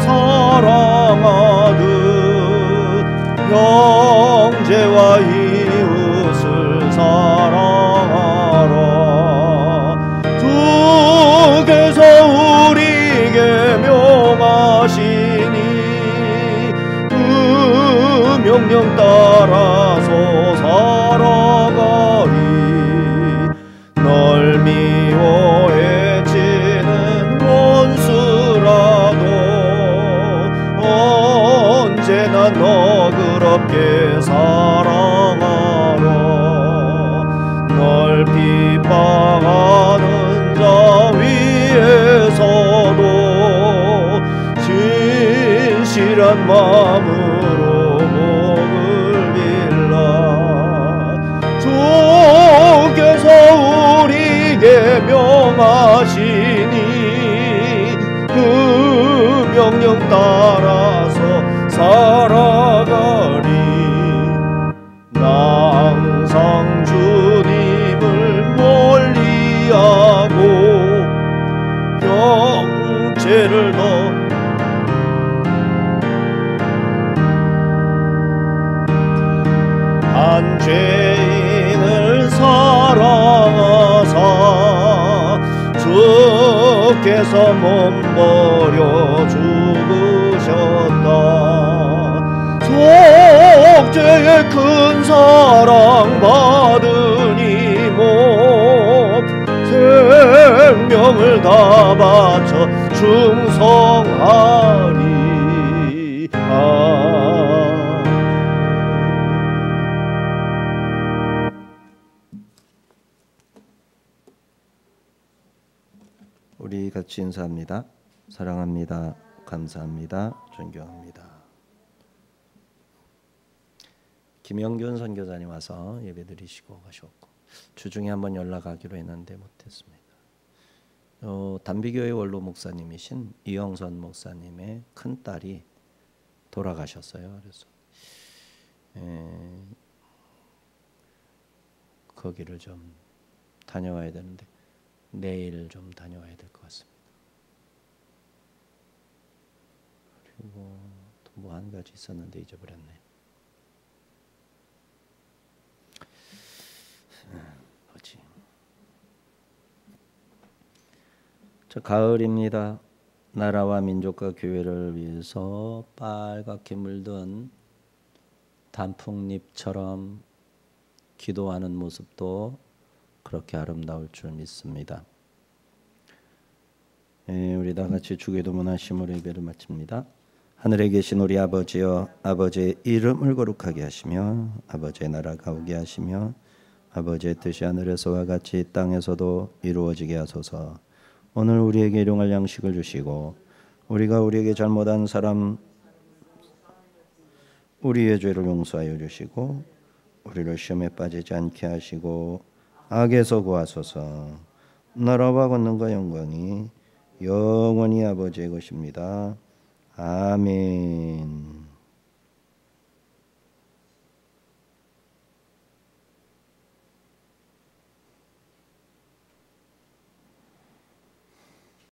사랑하듯 형제와 이웃을 사랑하라. 주께서 우리에게 명하시니 그 명령 따라서 살아가리. 널 미워해 지는 원수라도 언제나 너그럽게 사랑하라. 널 핍박하는 자 위에서도 진실한 마음으로 목을 빌라. 주께서 우리에게 명하시니 그 명령 따라서 살아가리. 나 항상 주님을 멀리하고 형제를 한 죄인을 사랑하사 주께서 몸버려 죽으셨다. 속죄의 큰 사랑 받으니 몸 생명을 다 바쳐 충성하리. 우리 같이 인사합니다. 사랑합니다. 감사합니다. 존경합니다. 김영균 선교사님 와서 예배드리시고 가셨고 주중에 한번 연락하기로 했는데 못했습니다. 단비교회 원로 목사님이신 이영선 목사님의 큰딸이 돌아가셨어요. 그래서 거기를 좀 다녀와야 되는데 내일 좀 다녀와야 될 것 같습니다. 그리고 또 뭐 한 가지 있었는데 잊어버렸네. 뭐지? 저 가을입니다. 나라와 민족과 교회를 위해서 빨갛게 물든 단풍잎처럼 기도하는 모습도 그렇게 아름다울 줄 믿습니다. 우리 다 같이 주기도문 하심으로 예배를 마칩니다. 하늘에 계신 우리 아버지여, 아버지의 이름을 거룩하게 하시며 아버지의 나라가 오게 하시며 아버지의 뜻이 하늘에서와 같이 이 땅에서도 이루어지게 하소서. 오늘 우리에게 일용할 양식을 주시고 우리가 우리에게 잘못한 사람 우리의 죄를 용서하여 주시고 우리를 시험에 빠지지 않게 하시고 악에서 구하소서. 나라와 권능과 영광이 영원히 아버지의 것입니다. 아멘.